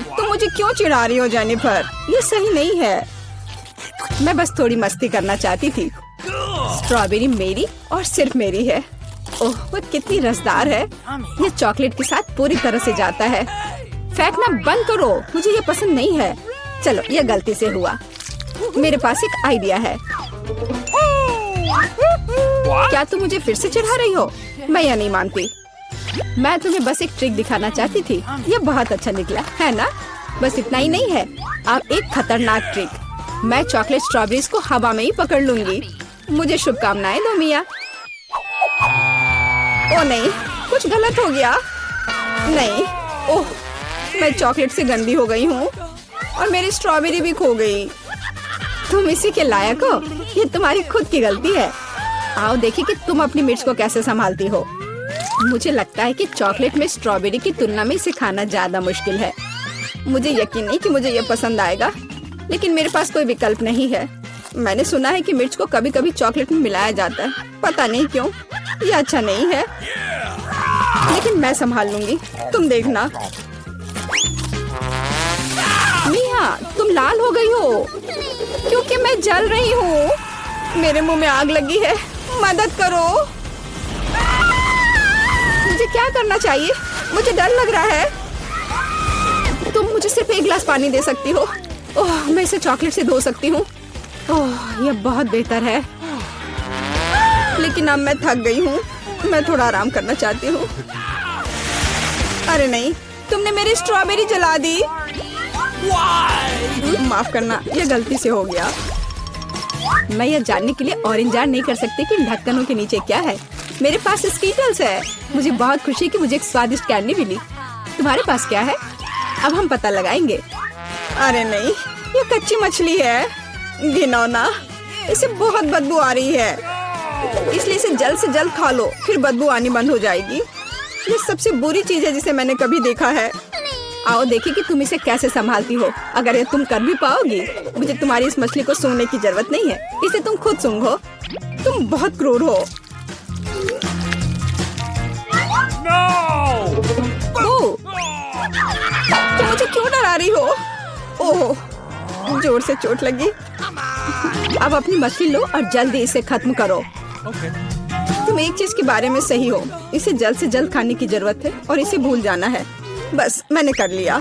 तुम मुझे क्यों चिढ़ा रही हो जेनिफर? ये सही नहीं है। मैं बस थोड़ी मस्ती करना चाहती थी। स्ट्रॉबेरी मेरी और सिर्फ मेरी है। ओह, वो कितनी रसदार है। ये चॉकलेट के साथ पूरी तरह से जाता है। फेंकना बंद करो, मुझे ये पसंद नहीं है। चलो, ये गलती से हुआ। मेरे पास एक आइडिया है। क्या तुम मुझे फिर से चिढ़ा रही हो? मैं यह नहीं मानती। मैं तुम्हें बस एक ट्रिक दिखाना चाहती थी। ये बहुत अच्छा निकला है ना? बस इतना ही नहीं है, अब एक खतरनाक ट्रिक। मैं चॉकलेट स्ट्रॉबेरीज को हवा में ही पकड़ लूंगी। मुझे शुभकामनाएं दो मिया। ओ नहीं, कुछ गलत हो गया। नहीं, ओह, मैं चॉकलेट से गंदी हो गई हूँ और मेरी स्ट्रॉबेरी भी खो गई। तुम इसी के लायक हो। ये तुम्हारी खुद की गलती है। आओ देखिए कि तुम अपनी मिर्च को कैसे संभालती हो। मुझे लगता है कि चॉकलेट में स्ट्रॉबेरी की तुलना में इसे खाना ज्यादा मुश्किल है। मुझे यकीन नहीं कि मुझे ये पसंद आएगा, लेकिन मेरे पास कोई विकल्प नहीं है। मैंने सुना है कि मिर्च को कभी कभी चॉकलेट में मिलाया जाता है, पता नहीं क्यों। ये अच्छा नहीं है, लेकिन मैं संभाल लूंगी, तुम देखना। मिया, तुम लाल हो गई हो क्योंकि मैं जल रही हूँ। मेरे मुंह में आग लगी है, मदद करो। मुझे क्या करना चाहिए? मुझे डर लग रहा है। तुम मुझे सिर्फ एक गिलास पानी दे सकती हो। ओह, मैं इसे चॉकलेट से धो सकती हूँ। ओह, यह बहुत बेहतर है, लेकिन अब मैं थक गई हूँ। मैं थोड़ा आराम करना चाहती हूँ। अरे नहीं, तुमने मेरी स्ट्रॉबेरी जला दी। माफ करना, यह गलती से हो गया। मैं यह जानने के लिए और इंतजार नहीं कर सकती कि इन ढक्कनों के नीचे क्या है। मेरे पास स्कीटल्स है। मुझे बहुत खुशी कि मुझे एक स्वादिष्ट कैंडी मिली। तुम्हारे पास क्या है? अब हम पता लगाएंगे। अरे नहीं, ये कच्ची मछली है, घिनौना। इसे बहुत बदबू आ रही है, इसलिए इसे जल्द से जल्द खा लो, फिर बदबू आनी बंद हो जाएगी। ये सबसे बुरी चीज है जिसे मैंने कभी देखा है। आओ देखिए कि तुम इसे कैसे संभालती हो। अगर ये तुम कर भी पाओगी, मुझे तुम्हारी इस मछली को सूंघने की जरूरत नहीं है। इसे तुम खुद सूंघो। तुम बहुत क्रूर हो। ओह, तुम मुझे क्यों डरा रही हो? ओह, जोर से चोट लगी। अब अपनी मछली लो और जल्दी इसे खत्म करो। तुम एक चीज के बारे में सही हो, इसे जल्द से जल्द खाने की जरूरत है और इसे भूल जाना है। बस मैंने कर लिया।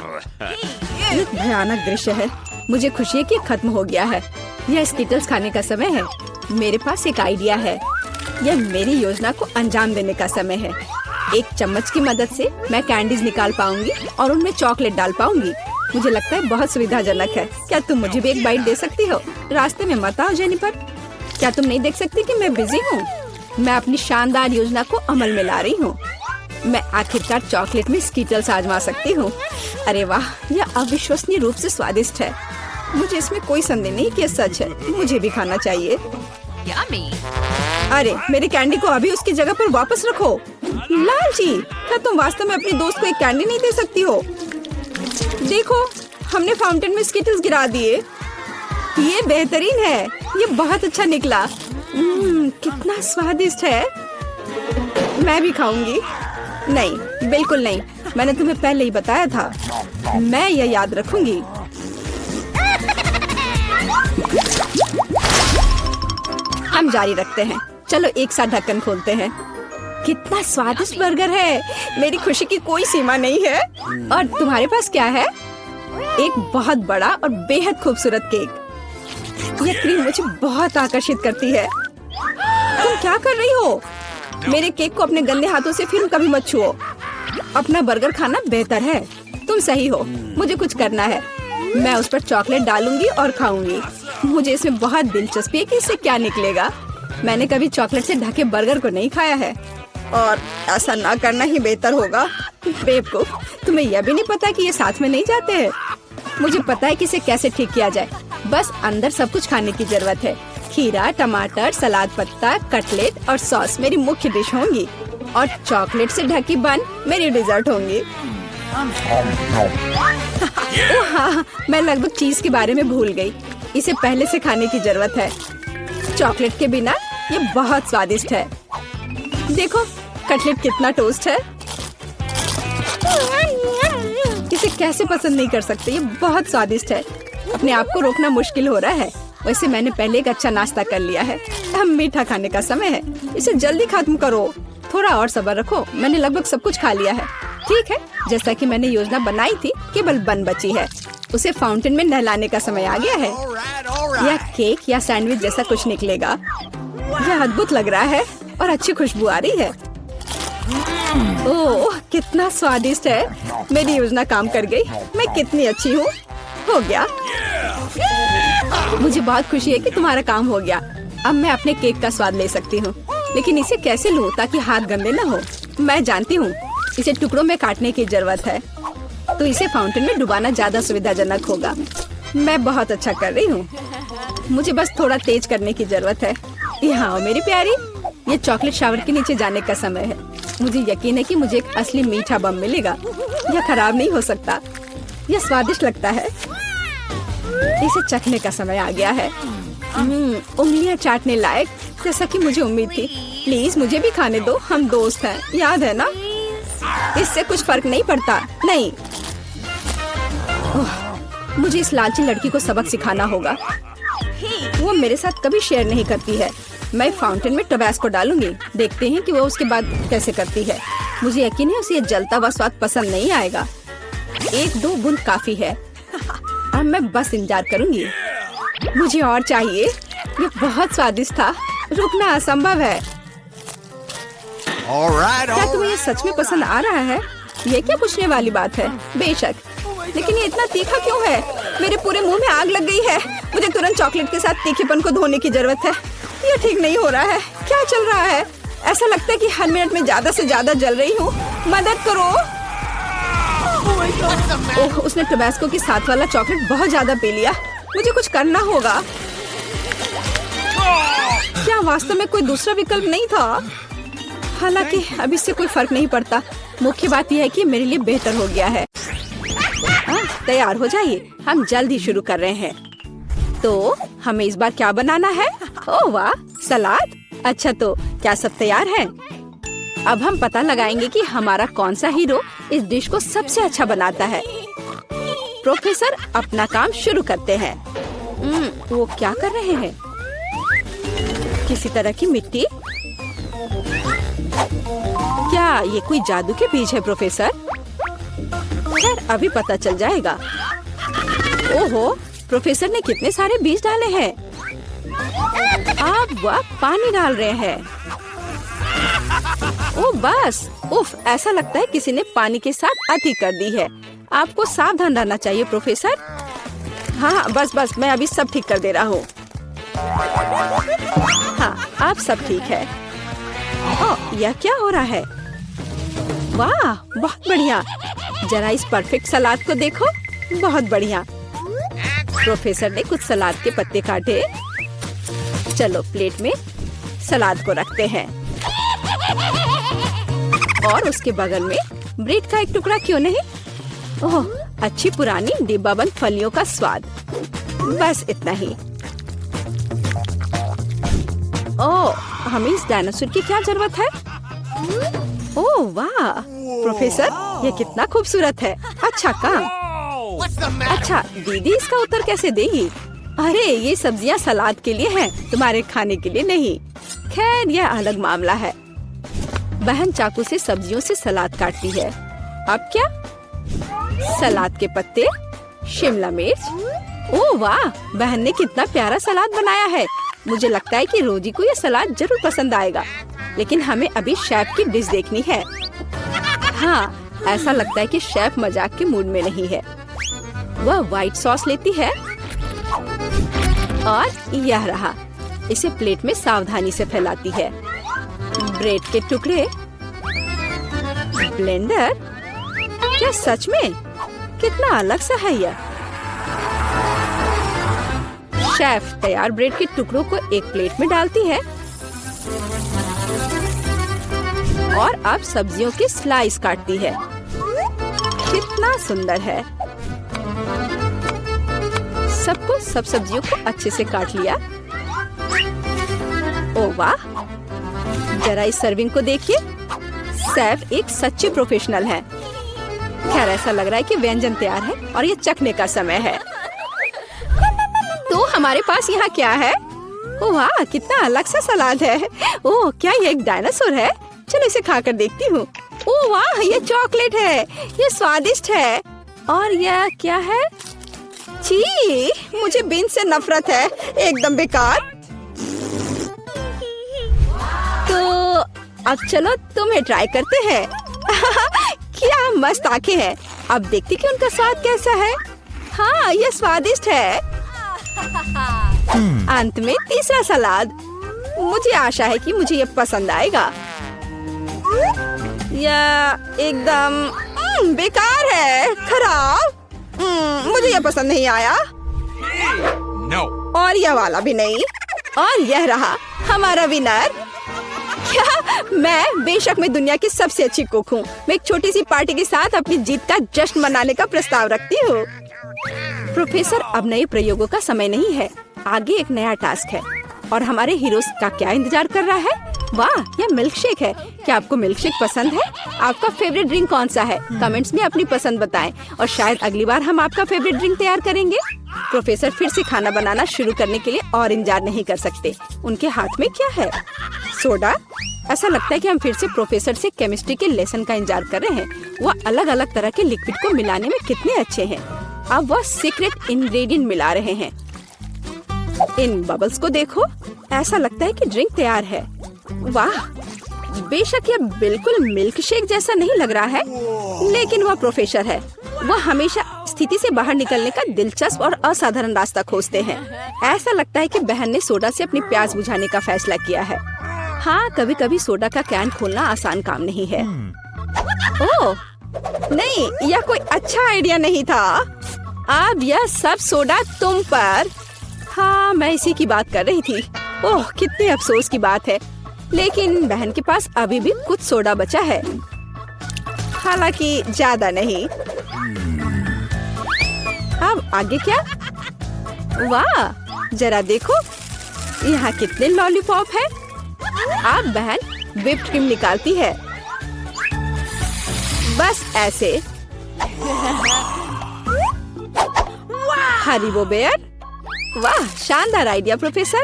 ये भयानक दृश्य है। मुझे खुशी है कि खत्म हो गया है। यह स्किटल्स खाने का समय है। मेरे पास एक आइडिया है। यह मेरी योजना को अंजाम देने का समय है। एक चम्मच की मदद से मैं कैंडीज निकाल पाऊंगी और उनमें चॉकलेट डाल पाऊंगी। मुझे लगता है बहुत सुविधाजनक है। क्या तुम मुझे भी एक बाइट दे सकती हो? रास्ते में मत आओ जेनिफर। क्या तुम नहीं देख सकती कि मैं बिजी हूँ? मैं अपनी शानदार योजना को अमल में ला रही हूँ। मैं आखिरकार चॉकलेट में स्किटल्स आजमा सकती हूँ। अरे वाह, यह अविश्वसनीय रूप से स्वादिष्ट है। मुझे इसमें कोई संदेह नहीं कि यह सच है। मुझे भी खाना चाहिए। अरे मेरी कैंडी को अभी उसकी जगह पर वापस रखो। लालची, क्या तुम वास्तव में अपनी दोस्त को एक कैंडी नहीं दे सकती हो? देखो, हमने फाउंटेन में स्किटल्स गिरा दिए। ये बेहतरीन है। ये बहुत अच्छा निकला। कितना स्वादिष्ट है। मैं भी खाऊंगी। नहीं, बिल्कुल नहीं। मैंने तुम्हें पहले ही बताया था। मैं यह याद रखूंगी। हम जारी रखते हैं। चलो एक साथ ढक्कन खोलते हैं। कितना स्वादिष्ट बर्गर है। मेरी खुशी की कोई सीमा नहीं है। और तुम्हारे पास क्या है? एक बहुत बड़ा और बेहद खूबसूरत केक। यह क्रीम मुझे बहुत आकर्षित करती है। तुम क्या कर रही हो? मेरे केक को अपने गंदे हाथों से फिर कभी मत छुओ। अपना बर्गर खाना बेहतर है। तुम सही हो। मुझे कुछ करना है। मैं उस पर चॉकलेट डालूंगी और खाऊंगी। मुझे इसमें बहुत दिलचस्पी है कि इससे क्या निकलेगा। मैंने कभी चॉकलेट से ढके बर्गर को नहीं खाया है और ऐसा ना करना ही बेहतर होगा। बेवकूफ, तुम्हें यह भी नहीं पता कि ये साथ में नहीं जाते हैं। मुझे पता है कि इसे कैसे ठीक किया जाए। बस अंदर सब कुछ खाने की जरूरत है। खीरा, टमाटर, सलाद पत्ता, कटलेट और सॉस मेरी मुख्य डिश होंगी और चॉकलेट से ढकी बन मेरी डिजर्ट होंगी। हाँ, मैं लगभग चीज के बारे में भूल गई। इसे पहले से खाने की जरूरत है। चॉकलेट के बिना ये बहुत स्वादिष्ट है। देखो, कटलेट कितना टोस्ट है। इसे कैसे पसंद नहीं कर सकते। ये बहुत स्वादिष्ट है। अपने आप को रोकना मुश्किल हो रहा है। वैसे मैंने पहले एक अच्छा नाश्ता कर लिया है। अब मीठा खाने का समय है। इसे जल्दी खत्म करो। थोड़ा और सब्र रखो। मैंने लगभग सब कुछ खा लिया है। ठीक है, जैसा कि मैंने योजना बनाई थी, केवल बन बची है। उसे फाउंटेन में नहलाने का समय आ गया है। यह केक या सैंडविच जैसा कुछ निकलेगा। यह अद्भुत लग रहा है और अच्छी खुशबू आ रही है। ओह, कितना स्वादिष्ट है। मेरी योजना काम कर गई। मैं कितनी अच्छी हूँ। हो गया। मुझे बहुत खुशी है कि तुम्हारा काम हो गया। अब मैं अपने केक का स्वाद ले सकती हूँ। लेकिन इसे कैसे लूँ ताकि हाथ गंदे न हो? मैं जानती हूँ, इसे टुकड़ों में काटने की जरूरत है। तो इसे फाउंटेन में डुबाना ज्यादा सुविधाजनक होगा। मैं बहुत अच्छा कर रही हूँ। मुझे बस थोड़ा तेज करने की जरूरत है। यहाँ आओ मेरी प्यारी। ये चॉकलेट शावर के नीचे जाने का समय है। मुझे यकीन है कि मुझे एक असली मीठा बम मिलेगा। यह खराब नहीं हो सकता। यह स्वादिष्ट लगता है। इसे चखने का समय आ गया है। उंगलियां चाटने लायक, जैसा कि मुझे उम्मीद थी। प्लीज मुझे भी खाने दो। हम दोस्त हैं, याद है ना? इससे कुछ फर्क नहीं पड़ता। नहीं, मुझे इस लालची लड़की को सबक सिखाना होगा। वो मेरे साथ कभी शेयर नहीं करती है। मैं फाउंटेन में टबैस्को डालूंगी। देखते हैं कि वो उसके बाद कैसे करती है। मुझे यकीन है उसे ये जलता हुआ स्वाद पसंद नहीं आएगा। 1-2 बूंद काफी है। अब मैं बस इंतजार करूंगी। मुझे और चाहिए। ये बहुत स्वादिष्ट था। रुकना असंभव है। क्या तुम्हें ये सच में पसंद आ रहा है? ये क्या पूछने वाली बात है? बेशक, लेकिन ये इतना तीखा क्यों है? मेरे पूरे मुंह में आग लग गई है। मुझे तुरंत चॉकलेट के साथ तीखेपन को धोने की जरूरत है। ये ठीक नहीं हो रहा है। क्या चल रहा है? ऐसा लगता है कि हर मिनट में ज्यादा से ज्यादा जल रही हूँ। मदद करो। ओह, उसने टबैस्को के साथ वाला चॉकलेट बहुत ज्यादा पी लिया। मुझे कुछ करना होगा। क्या वास्तव में कोई दूसरा विकल्प नहीं था? हालांकि अब इससे कोई फर्क नहीं पड़ता। मुख्य बात यह है कि मेरे लिए बेहतर हो गया है। तैयार हो जाइए, हम जल्द ही शुरू कर रहे हैं। तो हमें इस बार क्या बनाना है? ओह वाह, सलाद। अच्छा, तो क्या सब तैयार है? अब हम पता लगाएंगे कि हमारा कौन सा हीरो इस डिश को सबसे अच्छा बनाता है। प्रोफेसर अपना काम शुरू करते हैं। वो क्या कर रहे हैं? किसी तरह की मिट्टी? क्या ये कोई जादू के बीज है प्रोफेसर? खैर, अभी पता चल जाएगा। ओहो, प्रोफेसर ने कितने सारे बीज डाले हैं। अब वह पानी डाल रहे हैं। ओ बस, उफ, ऐसा लगता है किसी ने पानी के साथ अति कर दी है। आपको सावधान रहना चाहिए प्रोफेसर। हाँ, बस मैं अभी सब ठीक कर दे रहा हूँ। हाँ, अब सब ठीक है। ओह, यह क्या हो रहा है? वाह, बहुत बढ़िया। जरा इस परफेक्ट सलाद को देखो, बहुत बढ़िया। प्रोफेसर ने कुछ सलाद के पत्ते काटे। चलो प्लेट में सलाद को रखते हैं और उसके बगल में ब्रेड का एक टुकड़ा क्यों नहीं? ओह, अच्छी पुरानी डिब्बाबंद फलियों का स्वाद। बस इतना ही। ओह, हमें इस डायनासोर की क्या जरूरत है? ओह वाह, प्रोफेसर, ये कितना खूबसूरत है। अच्छा काम। अच्छा, दीदी इसका उत्तर कैसे देगी? अरे, ये सब्जियां सलाद के लिए हैं, तुम्हारे खाने के लिए नहीं। खैर, यह अलग मामला है। बहन चाकू से सब्जियों से सलाद काटती है। अब क्या? सलाद के पत्ते, शिमला मिर्च। ओह वाह, बहन ने कितना प्यारा सलाद बनाया है। मुझे लगता है कि रोजी को यह सलाद जरूर पसंद आएगा। लेकिन हमें अभी शेफ की डिश देखनी है। हाँ, ऐसा लगता है कि शेफ मजाक के मूड में नहीं है। वह व्हाइट सॉस लेती है और यह रहा। इसे प्लेट में सावधानी से फैलाती है। ब्रेड के टुकड़े, ब्लेंडर। क्या सच में? कितना अलग सा है यह। शेफ तैयार ब्रेड के टुकड़ों को एक प्लेट में डालती है और अब सब्जियों के स्लाइस काटती है। कितना सुंदर है। सब सब्जियों को अच्छे से काट लिया। ओह वाह, जरा इस सर्विंग को देखिए। शेफ एक सच्चे प्रोफेशनल है। खैर, ऐसा लग रहा है कि व्यंजन तैयार है और ये चखने का समय है। तो हमारे पास यहाँ क्या है? ओह वाह, कितना अलग सा सलाद है। ओह, क्या ये एक डायनासोर है? चलो इसे खाकर देखती हूँ। ओह वाह, ये चॉकलेट है। ये स्वादिष्ट है। और यह क्या है? छी, मुझे बीन्स से नफरत है। एकदम बेकार। तो अब चलो तुम्हें ट्राई करते हैं। क्या मस्त आंखें हैं। अब देखती कि उनका स्वाद कैसा है। हाँ, ये स्वादिष्ट है। अंत में तीसरा सलाद। मुझे आशा है कि मुझे ये पसंद आएगा। यह एकदम बेकार है, खराब। मुझे यह पसंद नहीं आया। No. और यह वाला भी नहीं। और यह रहा हमारा विनर। क्या? बेशक मैं दुनिया की सबसे अच्छी कुक हूँ। मैं एक छोटी सी पार्टी के साथ अपनी जीत का जश्न मनाने का प्रस्ताव रखती हूँ। प्रोफेसर, अब नए प्रयोगों का समय नहीं है। आगे एक नया टास्क है और हमारे हीरोज का क्या इंतजार कर रहा है? वाह, यह मिल्क शेक है। क्या आपको मिल्क शेक पसंद है? आपका फेवरेट ड्रिंक कौन सा है? कमेंट्स में अपनी पसंद बताएं और शायद अगली बार हम आपका फेवरेट ड्रिंक तैयार करेंगे। प्रोफेसर फिर से खाना बनाना शुरू करने के लिए और इंतजार नहीं कर सकते। उनके हाथ में क्या है? सोडा। ऐसा लगता है कि हम फिर से प्रोफेसर से केमिस्ट्री के लेसन का इंतजार कर रहे हैं। वह अलग अलग तरह के लिक्विड को मिलाने में कितने अच्छे हैं। अब वह सीक्रेट इंग्रेडिएंट मिला रहे हैं। इन बबल्स को देखो। ऐसा लगता है कि ड्रिंक तैयार है। वाह, बेशक यह बिल्कुल मिल्क शेक जैसा नहीं लग रहा है, लेकिन वह प्रोफेसर है। वह हमेशा स्थिति से बाहर निकलने का दिलचस्प और असाधारण रास्ता खोजते हैं। ऐसा लगता है कि बहन ने सोडा से अपनी प्यास बुझाने का फैसला किया है। हाँ, कभी कभी सोडा का कैन खोलना आसान काम नहीं है। ओह नहीं, यह कोई अच्छा आइडिया नहीं था। अब यह सब सोडा तुम पर। हाँ, मैं इसी की बात कर रही थी। ओह, कितने अफसोस की बात है, लेकिन बहन के पास अभी भी कुछ सोडा बचा है। हालांकि ज्यादा नहीं। अब आगे क्या? वाह, जरा देखो यहाँ कितने लॉलीपॉप है। अब बहन व्हिप्ड क्रीम निकालती है, बस ऐसे। हरीबो बेयर, वाह शानदार आइडिया प्रोफेसर,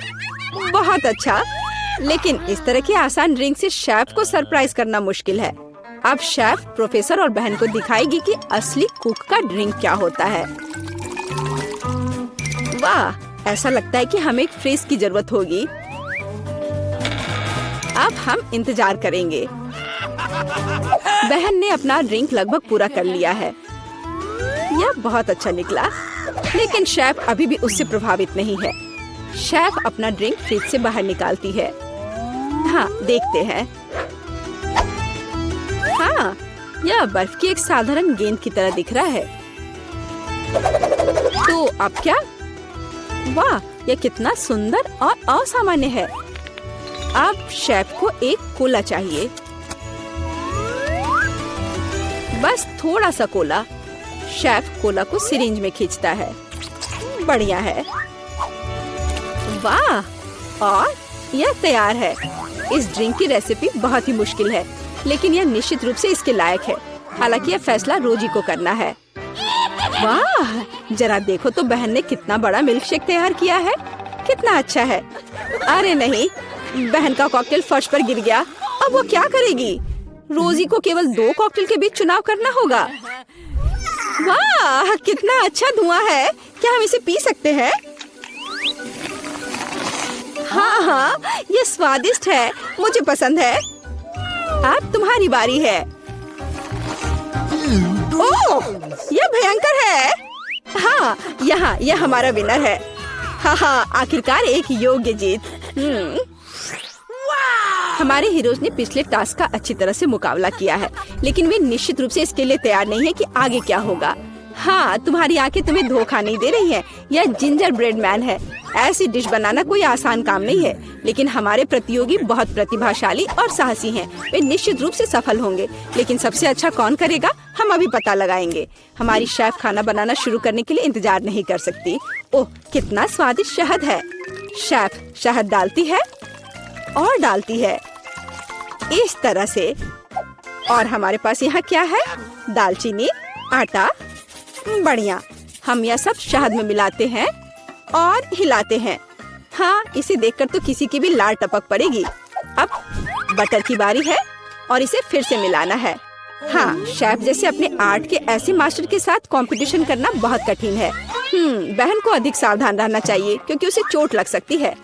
बहुत अच्छा। लेकिन इस तरह की आसान ड्रिंक से शेफ को सरप्राइज करना मुश्किल है। अब शेफ प्रोफेसर और बहन को दिखाएगी कि असली कुक का ड्रिंक क्या होता है। वाह, ऐसा लगता है कि हमें एक फ्रिज की जरूरत होगी। अब हम इंतजार करेंगे। बहन ने अपना ड्रिंक लगभग पूरा कर लिया है। यह बहुत अच्छा निकला, लेकिन शेफ अभी भी उससे प्रभावित नहीं है। शेफ अपना ड्रिंक फ्रिज से बाहर निकालती है। हाँ, देखते हैं। हाँ, यह बर्फ की एक साधारण गेंद की तरह दिख रहा है। तो अब क्या? वाह, यह कितना सुंदर और असामान्य है। अब शेफ को एक कोला चाहिए, बस थोड़ा सा कोला। शेफ कोला को सिरिंज में खींचता है। बढ़िया है। वाह, और यह तैयार है। इस ड्रिंक की रेसिपी बहुत ही मुश्किल है, लेकिन यह निश्चित रूप से इसके लायक है। हालांकि यह फैसला रोजी को करना है। वाह, जरा देखो तो बहन ने कितना बड़ा मिल्क शेक तैयार किया है। कितना अच्छा है। अरे नहीं, बहन का कॉकटेल फर्श पर गिर गया। अब वो क्या करेगी? रोजी को केवल 2 कॉकटेल के बीच चुनाव करना होगा। वाह, कितना अच्छा धुआं है। क्या हम इसे पी सकते हैं? हाँ, ये स्वादिष्ट है, मुझे पसंद है। अब तुम्हारी बारी है। ओह, यह भयंकर है। हाँ, यह हमारा विनर है। हाँ, आखिरकार एक योग्य जीत। हमारे हीरोज ने पिछले टास्क का अच्छी तरह से मुकाबला किया है, लेकिन वे निश्चित रूप से इसके लिए तैयार नहीं है कि आगे क्या होगा। हाँ, तुम्हारी आंखें तुम्हें धोखा नहीं दे रही हैं। यह जिंजर ब्रेड मैन है। ऐसी डिश बनाना कोई आसान काम नहीं है, लेकिन हमारे प्रतियोगी बहुत प्रतिभाशाली और साहसी हैं। वे निश्चित रूप से सफल होंगे, लेकिन सबसे अच्छा कौन करेगा, हम अभी पता लगाएंगे। हमारी शेफ खाना बनाना शुरू करने के लिए इंतजार नहीं कर सकती। ओह, कितना स्वादिष्ट शहद है। शेफ शहद डालती है और डालती है इस तरह से। और हमारे पास यहाँ क्या है? दालचीनी, आटा। बढ़िया, हम यह सब शहद में मिलाते हैं और हिलाते हैं। हाँ, इसे देखकर तो किसी की भी लार टपक पड़ेगी। अब बटर की बारी है और इसे फिर से मिलाना है। हाँ, शेफ जैसे अपने आर्ट के ऐसे मास्टर के साथ कंपटीशन करना बहुत कठिन है। बहन को अधिक सावधान रहना चाहिए क्योंकि उसे चोट लग सकती है।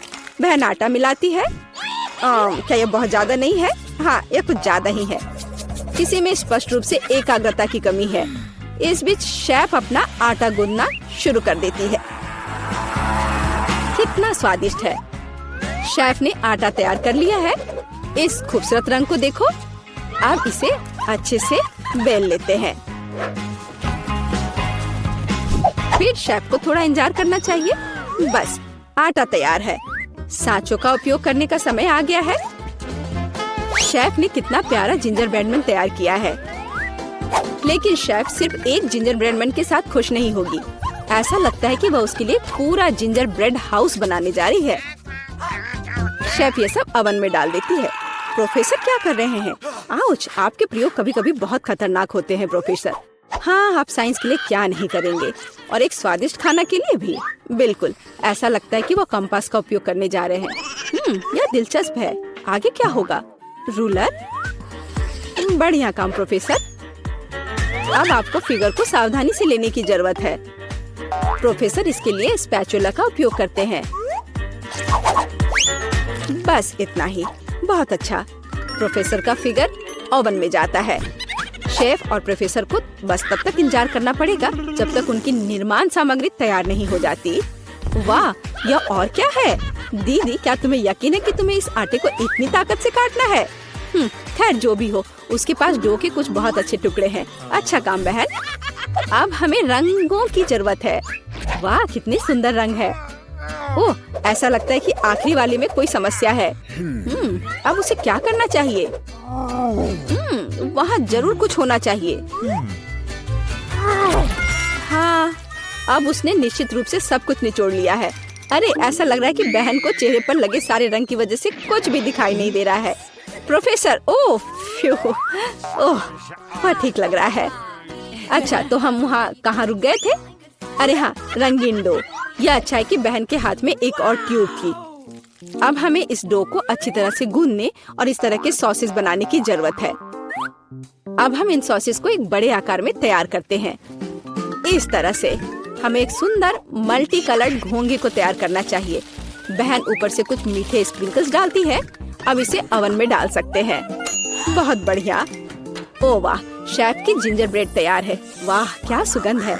बहन आटा मिलाती है। क्या यह बहुत ज्यादा नहीं है? हाँ, यह कुछ ज्यादा ही है। किसी में स्पष्ट रूप से एकाग्रता की कमी है। इस बीच शेफ अपना आटा गूंदना शुरू कर देती है। कितना स्वादिष्ट है। शेफ ने आटा तैयार कर लिया है। इस खूबसूरत रंग को देखो। अब इसे अच्छे से बेल लेते हैं। फिर शेफ को थोड़ा इंतजार करना चाहिए। बस, आटा तैयार है। सांचों का उपयोग करने का समय आ गया है। शेफ ने कितना प्यारा जिंजर ब्रेड मैन तैयार किया है, लेकिन शेफ सिर्फ एक जिंजर ब्रेड मैन के साथ खुश नहीं होगी। ऐसा लगता है कि वह उसके लिए पूरा जिंजर ब्रेड हाउस बनाने जा रही है। शेफ ये सब ओवन में डाल देती है। प्रोफेसर क्या कर रहे हैं? आउच, आपके प्रयोग कभी कभी बहुत खतरनाक होते हैं प्रोफेसर। हाँ, आप साइंस के लिए क्या नहीं करेंगे, और एक स्वादिष्ट खाना के लिए भी। बिल्कुल, ऐसा लगता है कि वो कंपास का उपयोग करने जा रहे हैं। यह दिलचस्प है। आगे क्या होगा? रूलर। बढ़िया काम प्रोफेसर। अब आपको फिगर को सावधानी से लेने की जरूरत है। प्रोफेसर इसके लिए स्पैचुला का उपयोग करते हैं। बस इतना ही। बहुत अच्छा। प्रोफेसर का फिगर ओवन में जाता है। शेफ और प्रोफेसर को बस तब तक इंतजार करना पड़ेगा जब तक उनकी निर्माण सामग्री तैयार नहीं हो जाती। वाह, यह और क्या है? दीदी, क्या तुम्हें यकीन है कि तुम्हें इस आटे को इतनी ताकत से काटना है? खैर, जो भी हो, उसके पास डो के कुछ बहुत अच्छे टुकड़े हैं। अच्छा काम बहन। अब हमें रंगों की जरूरत है। वाह, कितने सुंदर रंग है। ओह, ऐसा लगता है कि आखिरी वाले में कोई समस्या है। अब उसे क्या करना चाहिए? वहाँ जरूर कुछ होना चाहिए। हाँ, अब उसने निश्चित रूप से सब कुछ निचोड़ लिया है। अरे ऐसा लग रहा है कि बहन को चेहरे पर लगे सारे रंग की वजह से कुछ भी दिखाई नहीं दे रहा है। प्रोफेसर, ओह फ्यू, ओह बहुत ठीक लग रहा है। अच्छा, तो हम वहाँ कहाँ रुक गए थे? अरे हाँ, रंगीन डो। यह अच्छा है कि बहन के हाथ में एक और ट्यूब थी। अब हमें इस डो को अच्छी तरह से गूंदने और इस तरह के सॉसेस बनाने की जरूरत है। अब हम इन सॉसेस को एक बड़े आकार में तैयार करते हैं। इस तरह से हमें एक सुंदर मल्टी कलर्ड घोंगे को तैयार करना चाहिए। बहन ऊपर से कुछ मीठे स्प्रिंकल्स डालती है। अब इसे ओवन में डाल सकते हैं। बहुत बढ़िया। ओ वाह, शेफ की जिंजर ब्रेड तैयार है। वाह क्या सुगंध है।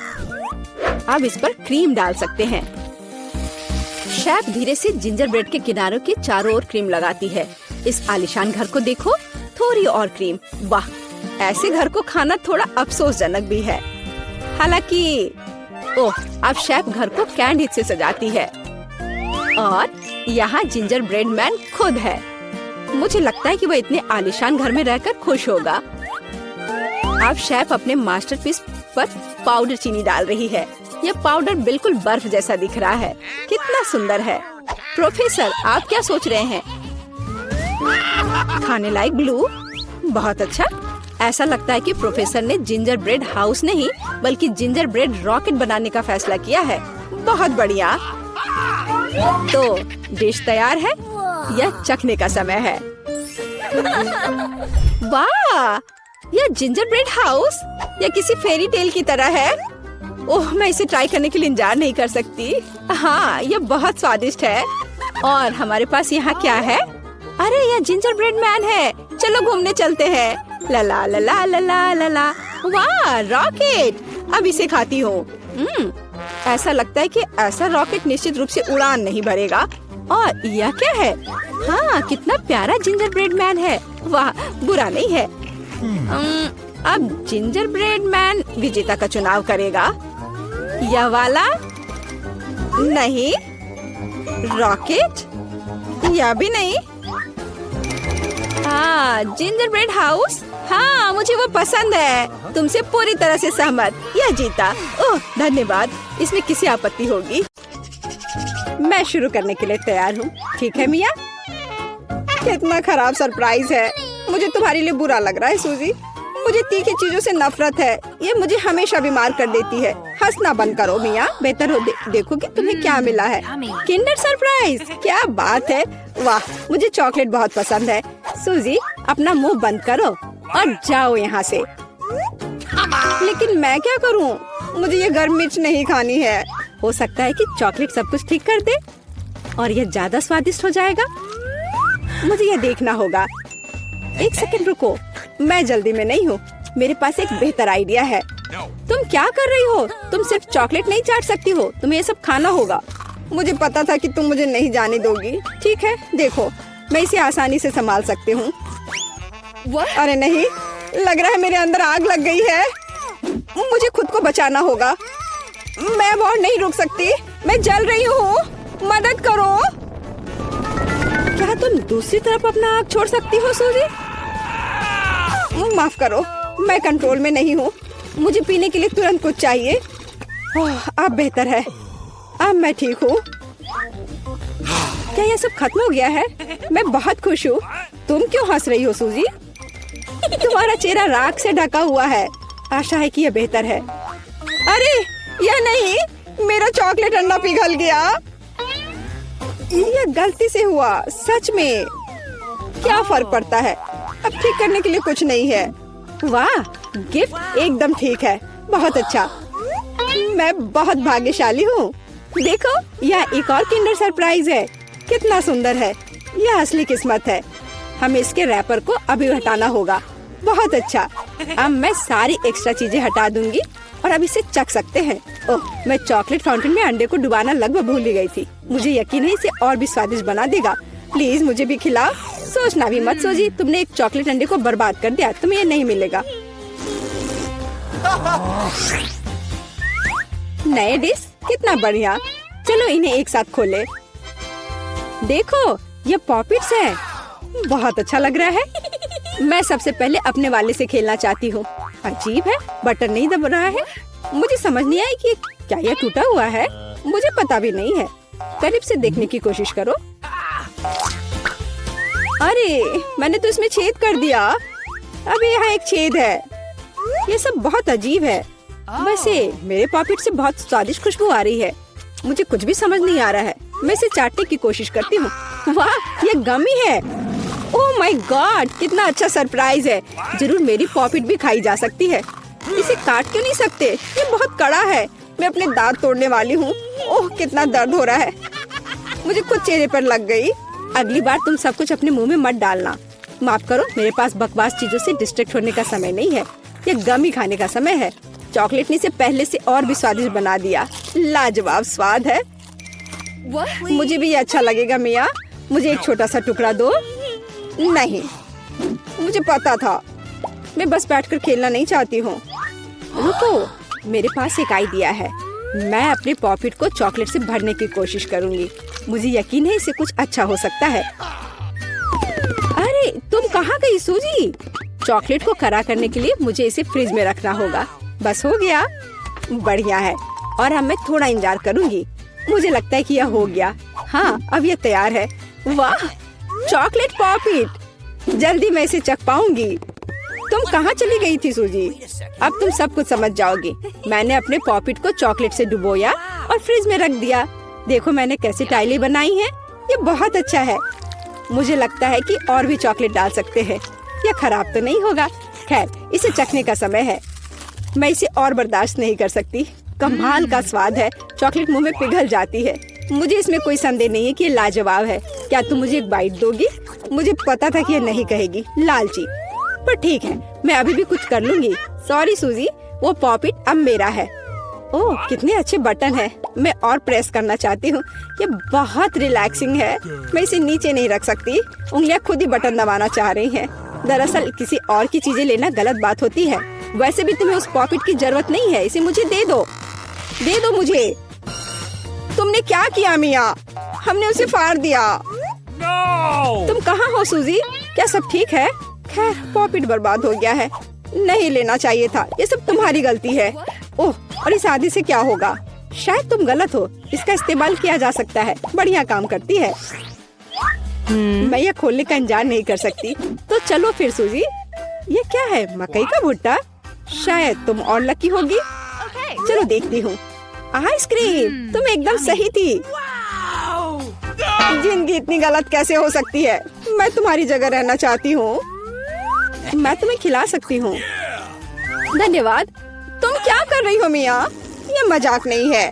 अब इस पर क्रीम डाल सकते हैं। शेफ धीरे से जिंजर ब्रेड के किनारों के चारों ओर क्रीम लगाती है। इस आलीशान घर को देखो, थोड़ी और क्रीम। वाह, ऐसे घर को खाना थोड़ा अफसोसजनक भी है। हालांकि ओह, अब शेफ घर को कैंडी से सजाती है और यहाँ जिंजर ब्रेड मैन खुद है। मुझे लगता है कि वह इतने आलीशान घर में रहकर खुश होगा। अब शेफ अपने मास्टरपीस पर पाउडर चीनी डाल रही है। यह पाउडर बिल्कुल बर्फ जैसा दिख रहा है। कितना सुंदर है। प्रोफेसर, आप क्या सोच रहे हैं? खाने लायक ग्लू? बहुत अच्छा। ऐसा लगता है कि प्रोफेसर ने जिंजर ब्रेड हाउस नहीं बल्कि जिंजर ब्रेड रॉकेट बनाने का फैसला किया है। बहुत बढ़िया। तो डिश तैयार है। यह चखने का समय है। वाह, यह जिंजर ब्रेड हाउस या किसी फेरी टेल की तरह है। ओह, मैं इसे ट्राई करने के लिए इंतजार नहीं कर सकती। हाँ, यह बहुत स्वादिष्ट है। और हमारे पास यहाँ क्या है? अरे यह जिंजर ब्रेड मैन है। चलो घूमने चलते हैं। ला ला ला ला ला ला ला ला। वाह, रॉकेट। अब इसे खाती हूँ। ऐसा लगता है कि ऐसा रॉकेट निश्चित रूप से उड़ान नहीं भरेगा। और यह क्या है? हाँ, कितना प्यारा जिंजर ब्रेड मैन है। वाह, बुरा नहीं है। अब जिंजर ब्रेड मैन विजेता का चुनाव करेगा। यह वाला नहीं, रॉकेट यह भी नहीं। हाँ, जिंजर ब्रेड हाउस। हाँ, मुझे वो पसंद है। तुमसे पूरी तरह से सहमत। यह जीता। ओह धन्यवाद। इसमें किसी आपत्ति होगी? मैं शुरू करने के लिए तैयार हूँ। ठीक है मिया। कितना खराब सरप्राइज है। मुझे तुम्हारे लिए बुरा लग रहा है सूजी। मुझे तीखी चीजों से नफरत है। ये मुझे हमेशा बीमार कर देती है। हंसना बंद करो मिया। बेहतर हो देखो कि तुम्हें क्या मिला है। Kinder surprise. क्या बात है। वाह, मुझे चॉकलेट बहुत पसंद है। सूजी, अपना मुंह बंद करो और जाओ यहाँ से। लेकिन मैं क्या करूँ? मुझे ये गर्म मिर्च नहीं खानी है। हो सकता है कि चॉकलेट सब कुछ ठीक कर दे और यह ज्यादा स्वादिष्ट हो जाएगा। मुझे यह देखना होगा। एक सेकंड रुको, मैं जल्दी में नहीं हूँ। मेरे पास एक बेहतर आइडिया है। तुम क्या कर रही हो? तुम सिर्फ चॉकलेट नहीं चाट सकती हो, तुम्हें ये सब खाना होगा। मुझे पता था कि तुम मुझे नहीं जाने दोगी। ठीक है, देखो मैं इसे आसानी से संभाल सकती हूँ। अरे नहीं, लग रहा है मेरे अंदर आग लग गई है। मुझे खुद को बचाना होगा। मैं और नहीं रुक सकती। मैं जल रही हूँ। मदद करो। क्या तुम दूसरी तरफ अपना आग छोड़ सकती हो सूजी? माफ करो, मैं कंट्रोल में नहीं हूँ। मुझे पीने के लिए तुरंत कुछ चाहिए। अब बेहतर है। अब मैं ठीक हूँ। क्या यह सब खत्म हो गया है? मैं बहुत खुश हूँ। तुम क्यों हंस रही हो सूजी? तुम्हारा चेहरा राख से ढका हुआ है। आशा है कि यह बेहतर है। अरे यह नहीं, मेरा चॉकलेट अंडा पिघल गया। यह गलती से हुआ। सच में क्या फर्क पड़ता है? अब ठीक करने के लिए कुछ नहीं है। वाह, गिफ्ट एकदम ठीक है। बहुत अच्छा। मैं बहुत भाग्यशाली हूँ। देखो, यह एक और किंडर सरप्राइज है। कितना सुंदर है। यह असली किस्मत है। हमें इसके रैपर को अभी हटाना होगा। बहुत अच्छा। अब मैं सारी एक्स्ट्रा चीजें हटा दूंगी और अब इसे चख सकते हैं। ओह, मैं चॉकलेट फाउंटेन में अंडे को डुबाना लगभग भूल ही गई थी। मुझे यकीन है इसे और भी स्वादिष्ट बना देगा। प्लीज मुझे भी खिलाओ। सोचना भी मत सोची, तुमने एक चॉकलेट अंडे को बर्बाद कर दिया। तुम्हें ये नहीं मिलेगा। नए डिश कितना बढ़िया। चलो इन्हें एक साथ खोले। देखो, ये पॉपिट्स है। बहुत अच्छा लग रहा है। मैं सबसे पहले अपने वाले से खेलना चाहती हूँ। अजीब है, बटन नहीं दब रहा है। मुझे समझ नहीं आई कि क्या यह टूटा हुआ है। मुझे पता भी नहीं है। करीब से देखने की कोशिश करो। अरे मैंने तो इसमें छेद कर दिया। अभी यहाँ एक छेद है। ये सब बहुत अजीब है। वैसे मेरे पॉकेट से बहुत स्वादिष्ट खुशबू आ रही है। मुझे कुछ भी समझ नहीं आ रहा है। मैं इसे चाटने की कोशिश करती हूँ। वाह, ये गमी है। ओह माय गॉड, कितना अच्छा सरप्राइज है। जरूर मेरी पॉकेट भी खाई जा सकती है। इसे काट क्यों नहीं सकते? ये बहुत कड़ा है। मैं अपने दांत तोड़ने वाली हूँ। ओह, कितना दर्द हो रहा है। मुझे खुद चेहरे पर लग गई। अगली बार तुम सब कुछ अपने मुंह में मत डालना। माफ करो, मेरे पास बकवास चीजों से डिस्ट्रैक्ट होने का समय नहीं है। ये गमी खाने का समय है। चॉकलेट ने इसे पहले से और भी स्वादिष्ट बना दिया। लाजवाब स्वाद है। मुझे भी ये अच्छा लगेगा मिया। मुझे एक छोटा सा टुकड़ा दो। नहीं, मुझे पता था। मैं बस बैठकर खेलना नहीं चाहती हूँ। रुको, मेरे पास एक आइडिया है। मैं अपने पॉकेट को चॉकलेट से भरने की कोशिश करूंगी। मुझे यकीन है इसे कुछ अच्छा हो सकता है। अरे तुम कहाँ गई सूजी? चॉकलेट को खरा करने के लिए मुझे इसे फ्रिज में रखना होगा। बस हो गया। बढ़िया है। और अब मैं थोड़ा इंतजार करूंगी। मुझे लगता है कि यह हो गया। हाँ, अब यह तैयार है। वाह, चॉकलेट पॉकेट। जल्दी मैं इसे चख पाऊंगी। तुम कहाँ चली गई थी सूजी? अब तुम सब कुछ समझ जाओगी। मैंने अपने पॉकेट को चॉकलेट से डुबोया और फ्रिज में रख दिया। देखो मैंने कैसे टाइलें बनाई हैं। ये बहुत अच्छा है। मुझे लगता है कि और भी चॉकलेट डाल सकते हैं। यह खराब तो नहीं होगा। खैर, इसे चखने का समय है। मैं इसे और बर्दाश्त नहीं कर सकती। कमाल का स्वाद है। चॉकलेट मुंह में पिघल जाती है। मुझे इसमें कोई संदेह नहीं है कि ये लाजवाब है। क्या तुम मुझे एक बाइट दोगी? मुझे पता था कि ये नहीं कहेगी, लालची। पर ठीक है, मैं अभी भी कुछ कर लूंगी। सॉरी सूजी, वो पॉकेट अब मेरा है। ओह, कितने अच्छे बटन है। मैं और प्रेस करना चाहती हूँ। ये बहुत रिलैक्सिंग है। मैं इसे नीचे नहीं रख सकती। उंगलियां खुद ही बटन दबाना चाह रही हैं। दरअसल किसी और की चीजें लेना गलत बात होती है। वैसे भी तुम्हें उस पॉकेट की जरूरत नहीं है। इसे मुझे दे दो। दे दो मुझे। तुमने क्या किया मिया? हमने उसे फाड़ दिया। No! तुम कहाँ हो सूजी? क्या सब ठीक है? खैर, पॉकेट बर्बाद हो गया है। नहीं लेना चाहिए था। ये सब तुम्हारी गलती है। ओह, और इस आदि से क्या होगा? शायद तुम गलत हो। इसका इस्तेमाल किया जा सकता है। बढ़िया काम करती है। मैं यह खोलने का इंतजार नहीं कर सकती। तो चलो फिर सूजी। ये क्या है? मकई का भुट्टा? शायद तुम और लकी होगी। चलो देखती हूँ। आइसक्रीम, तुम एकदम सही थी। जिंदगी इतनी गलत कैसे हो सकती है? मैं तुम्हारी जगह रहना चाहती हूँ। मैं तुम्हें खिला सकती हूँ। धन्यवाद। तुम क्या कर रही हो मिया? ये मजाक नहीं है।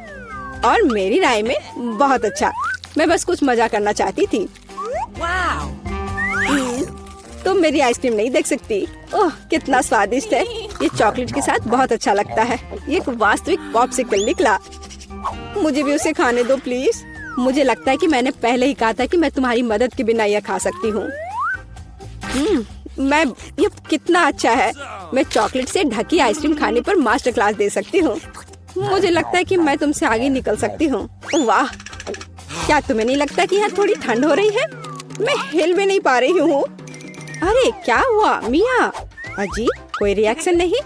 और मेरी राय में बहुत अच्छा। मैं बस कुछ मजा करना चाहती थी। तुम मेरी आइसक्रीम नहीं देख सकती। ओह, कितना स्वादिष्ट है। ये चॉकलेट के साथ बहुत अच्छा लगता है। ये एक वास्तविक पॉप्सिकल निकला। मुझे भी उसे खाने दो प्लीज। मुझे लगता है कि मैंने पहले ही कहा था कि मैं तुम्हारी मदद के बिना यह खा सकती हूँ। ये कितना अच्छा है। मैं चॉकलेट से ढकी आइसक्रीम खाने पर मास्टर क्लास दे सकती हूँ। मुझे लगता है कि मैं तुमसे आगे निकल सकती हूँ। वाह, क्या तुम्हें नहीं लगता कि यहाँ थोड़ी ठंड हो रही है? मैं हिल भी नहीं पा रही हूँ। अरे क्या हुआ मिया? अजी, कोई रिएक्शन नहीं?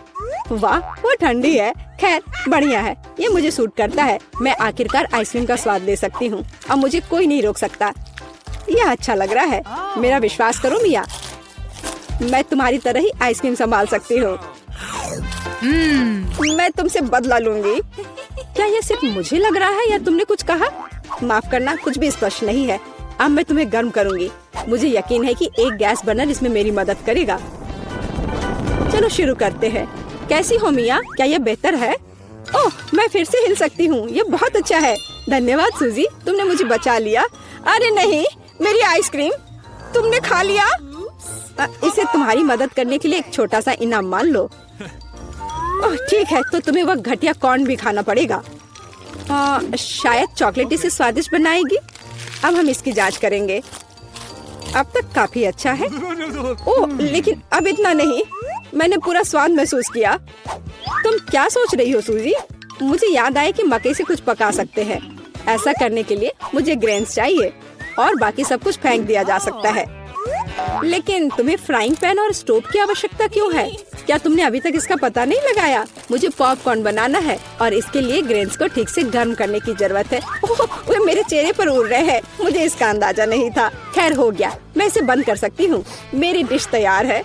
वाह, वो ठंडी है। खैर, बढ़िया है। ये मुझे सूट करता है। मैं आखिरकार आइसक्रीम का स्वाद ले सकती हूँ। अब मुझे कोई नहीं रोक सकता। यह अच्छा लग रहा है। मेरा विश्वास करो मिया, मैं तुम्हारी तरह ही आइसक्रीम संभाल सकती हूँ। मैं तुमसे बदला लूंगी। क्या यह सिर्फ मुझे लग रहा है या तुमने कुछ कहा? माफ करना, कुछ भी स्पष्ट नहीं है। अब मैं तुम्हें गर्म करूंगी। मुझे यकीन है कि एक गैस बर्नर इसमें मेरी मदद करेगा। चलो शुरू करते हैं। कैसी हो मिया? क्या यह बेहतर है? ओह, मैं फिर से हिल सकती हूँ। ये बहुत अच्छा है। धन्यवाद सूजी, तुमने मुझे बचा लिया। अरे नहीं, मेरी आइसक्रीम तुमने खा लिया। इसे तुम्हारी मदद करने के लिए एक छोटा सा इनाम मान लो। ओह ठीक है, तो तुम्हें वह घटिया कॉर्न भी खाना पड़ेगा। शायद चॉकलेट इसे स्वादिष्ट बनाएगी। अब हम इसकी जांच करेंगे। अब तक काफी अच्छा है। ओह, लेकिन अब इतना नहीं। मैंने पूरा स्वाद महसूस किया। तुम क्या सोच रही हो सूजी? मुझे याद आया कि मकई से कुछ पका सकते हैं। ऐसा करने के लिए मुझे ग्रेन्स चाहिए और बाकी सब कुछ फेंक दिया जा सकता है। लेकिन तुम्हें फ्राइंग पैन और स्टोव की आवश्यकता क्यों है? क्या तुमने अभी तक इसका पता नहीं लगाया? मुझे पॉपकॉर्न बनाना है और इसके लिए ग्रेन्स को ठीक से गर्म करने की जरूरत है। ओह, वे मेरे चेहरे पर उड़ रहे हैं। मुझे इसका अंदाजा नहीं था। खैर हो गया, मैं इसे बंद कर सकती हूँ। मेरी डिश तैयार है।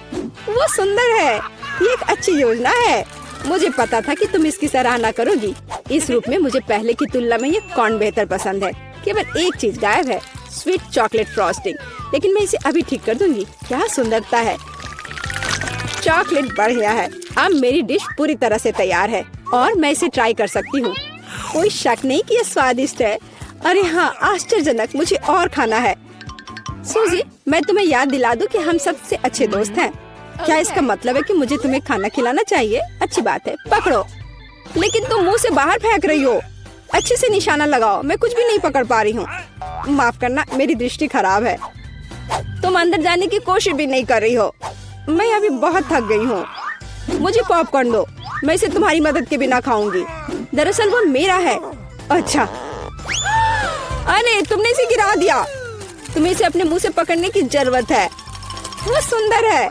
वो सुंदर है। ये एक अच्छी योजना है। मुझे पता था कि तुम इसकी सराहना करोगी। इस रूप में मुझे पहले की तुलना में ये कॉर्न बेहतर पसंद है। केवल एक चीज गायब है, स्वीट चॉकलेट फ्रॉस्टिंग। लेकिन मैं इसे अभी ठीक कर दूंगी। क्या सुंदरता है। चॉकलेट बढ़िया है। अब मेरी डिश पूरी तरह से तैयार है और मैं इसे ट्राई कर सकती हूँ। कोई शक नहीं कि ये स्वादिष्ट है। अरे हाँ, आश्चर्यजनक। मुझे और खाना है। सूजी, मैं तुम्हें याद दिला दूं कि हम सबसे अच्छे दोस्त हैं। क्या इसका मतलब है कि मुझे तुम्हें खाना खिलाना चाहिए? अच्छी बात है, पकड़ो। लेकिन तुम मुंह से बाहर फेंक रही हो। अच्छे से निशाना लगाओ। मैं कुछ भी नहीं पकड़ पा रही हूँ। माफ करना, मेरी दृष्टि खराब है। तुम अंदर जाने की कोशिश भी नहीं कर रही हो। मैं अभी बहुत थक गई हूँ। मुझे पॉपकॉर्न दो। मैं इसे तुम्हारी मदद के बिना खाऊंगी। दरअसल वो मेरा है। अच्छा, अरे तुमने इसे गिरा दिया। तुम्हें इसे अपने मुंह से पकड़ने की जरूरत है। वो सुंदर है।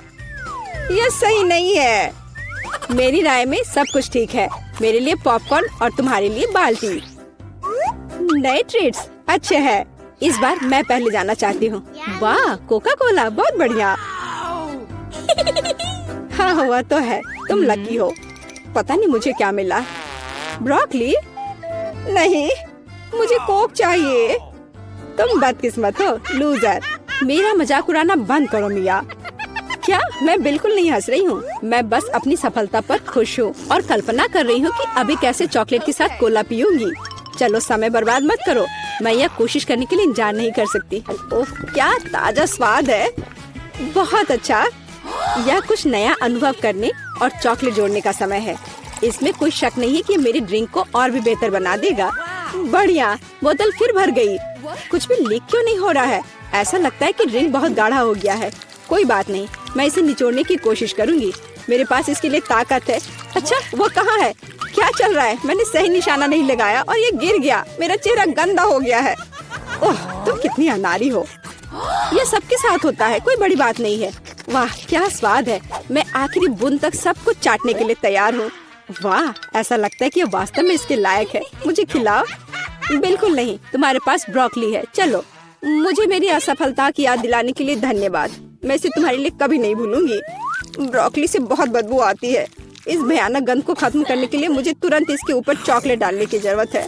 यह सही नहीं है। मेरी राय में सब कुछ ठीक है। मेरे लिए पॉपकॉर्न और तुम्हारे लिए बाल्टी। नए ट्रीट्स अच्छे हैं। इस बार मैं पहले जाना चाहती हूँ। वाह, कोका कोला, बहुत बढ़िया। हाँ, हुआ तो है। तुम लकी हो। पता नहीं मुझे क्या मिला। ब्रोकली? नहीं, मुझे कोक चाहिए। तुम बदकिस्मत हो, लूजर। मेरा मजाक उड़ाना बंद करो मिया। क्या? मैं बिल्कुल नहीं हंस रही हूँ। मैं बस अपनी सफलता पर खुश हूँ और कल्पना कर रही हूँ कि अभी कैसे चॉकलेट के साथ कोला पीऊंगी। चलो, समय बर्बाद मत करो। मैं यह कोशिश करने के लिए इंतजार नहीं कर सकती। ओह, क्या ताजा स्वाद है। बहुत अच्छा। यह कुछ नया अनुभव करने और चॉकलेट जोड़ने का समय है। इसमें कोई शक नहीं है कि मेरी ड्रिंक को और भी बेहतर बना देगा। बढ़िया। बोतल फिर भर गई। कुछ भी लीक क्यों नहीं हो रहा है? ऐसा लगता है कि ड्रिंक बहुत गाढ़ा हो गया है। कोई बात नहीं, मैं इसे निचोड़ने की कोशिश करूंगी। मेरे पास इसके लिए ताकत है। अच्छा, वो कहाँ है? क्या चल रहा है? मैंने सही निशाना नहीं लगाया और ये गिर गया। मेरा चेहरा गंदा हो गया है। ओह, तुम कितनी अनाड़ी हो। ये सबके साथ होता है, कोई बड़ी बात नहीं है। वाह, क्या स्वाद है। मैं आखिरी बूंद तक सब कुछ चाटने के लिए तैयार हूँ। वाह, ऐसा लगता है कि ये वास्तव में इसके लायक है। मुझे खिलाओ। बिल्कुल नहीं, तुम्हारे पास ब्रोकली है। चलो। मुझे मेरी असफलता की याद दिलाने के लिए धन्यवाद। मैं इसे तुम्हारे लिए कभी नहीं भूलूंगी। ब्रोकली से बहुत बदबू आती है। इस भयानक गंध को खत्म करने के लिए मुझे तुरंत इसके ऊपर चॉकलेट डालने की जरूरत है।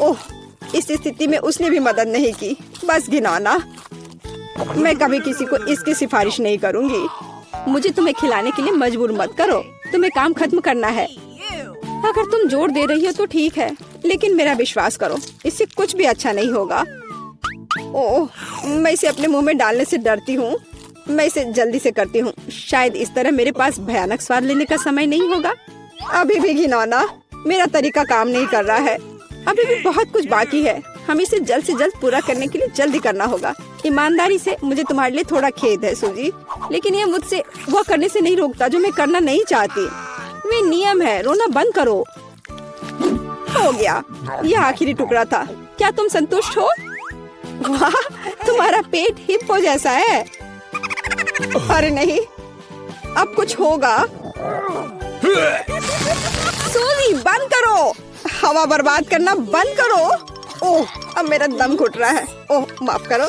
ओह, इस स्थिति में उसने भी मदद नहीं की। बस घिनौना। मैं कभी किसी को इसकी सिफारिश नहीं करूंगी। मुझे तुम्हें खिलाने के लिए मजबूर मत करो। तुम्हें काम खत्म करना है। अगर तुम जोर दे रही हो तो ठीक है, लेकिन मेरा विश्वास करो, इससे कुछ भी अच्छा नहीं होगा। ओह, मैं इसे अपने मुंह में डालने से डरती हूँ। मैं इसे जल्दी से करती हूँ। शायद इस तरह मेरे पास भयानक स्वाद लेने का समय नहीं होगा। अभी भी घिनौना। मेरा तरीका काम नहीं कर रहा है। अभी भी बहुत कुछ बाकी है। हमें इसे जल्द से जल्द पूरा करने के लिए जल्दी करना होगा। ईमानदारी से मुझे तुम्हारे लिए थोड़ा खेद है सूजी, लेकिन ये मुझसे वो करने से नहीं रोकता जो मैं करना नहीं चाहती। वे नियम है। रोना बंद करो। हो गया। यह आखिरी टुकड़ा था। क्या तुम संतुष्ट हो? वाह, तुम्हारा पेट हिप्पो जैसा है। अरे नहीं, अब कुछ होगा। सूजी, बंद करो। हवा बर्बाद करना बंद करो। ओह, अब मेरा दम घुट रहा है। ओह, माफ करो।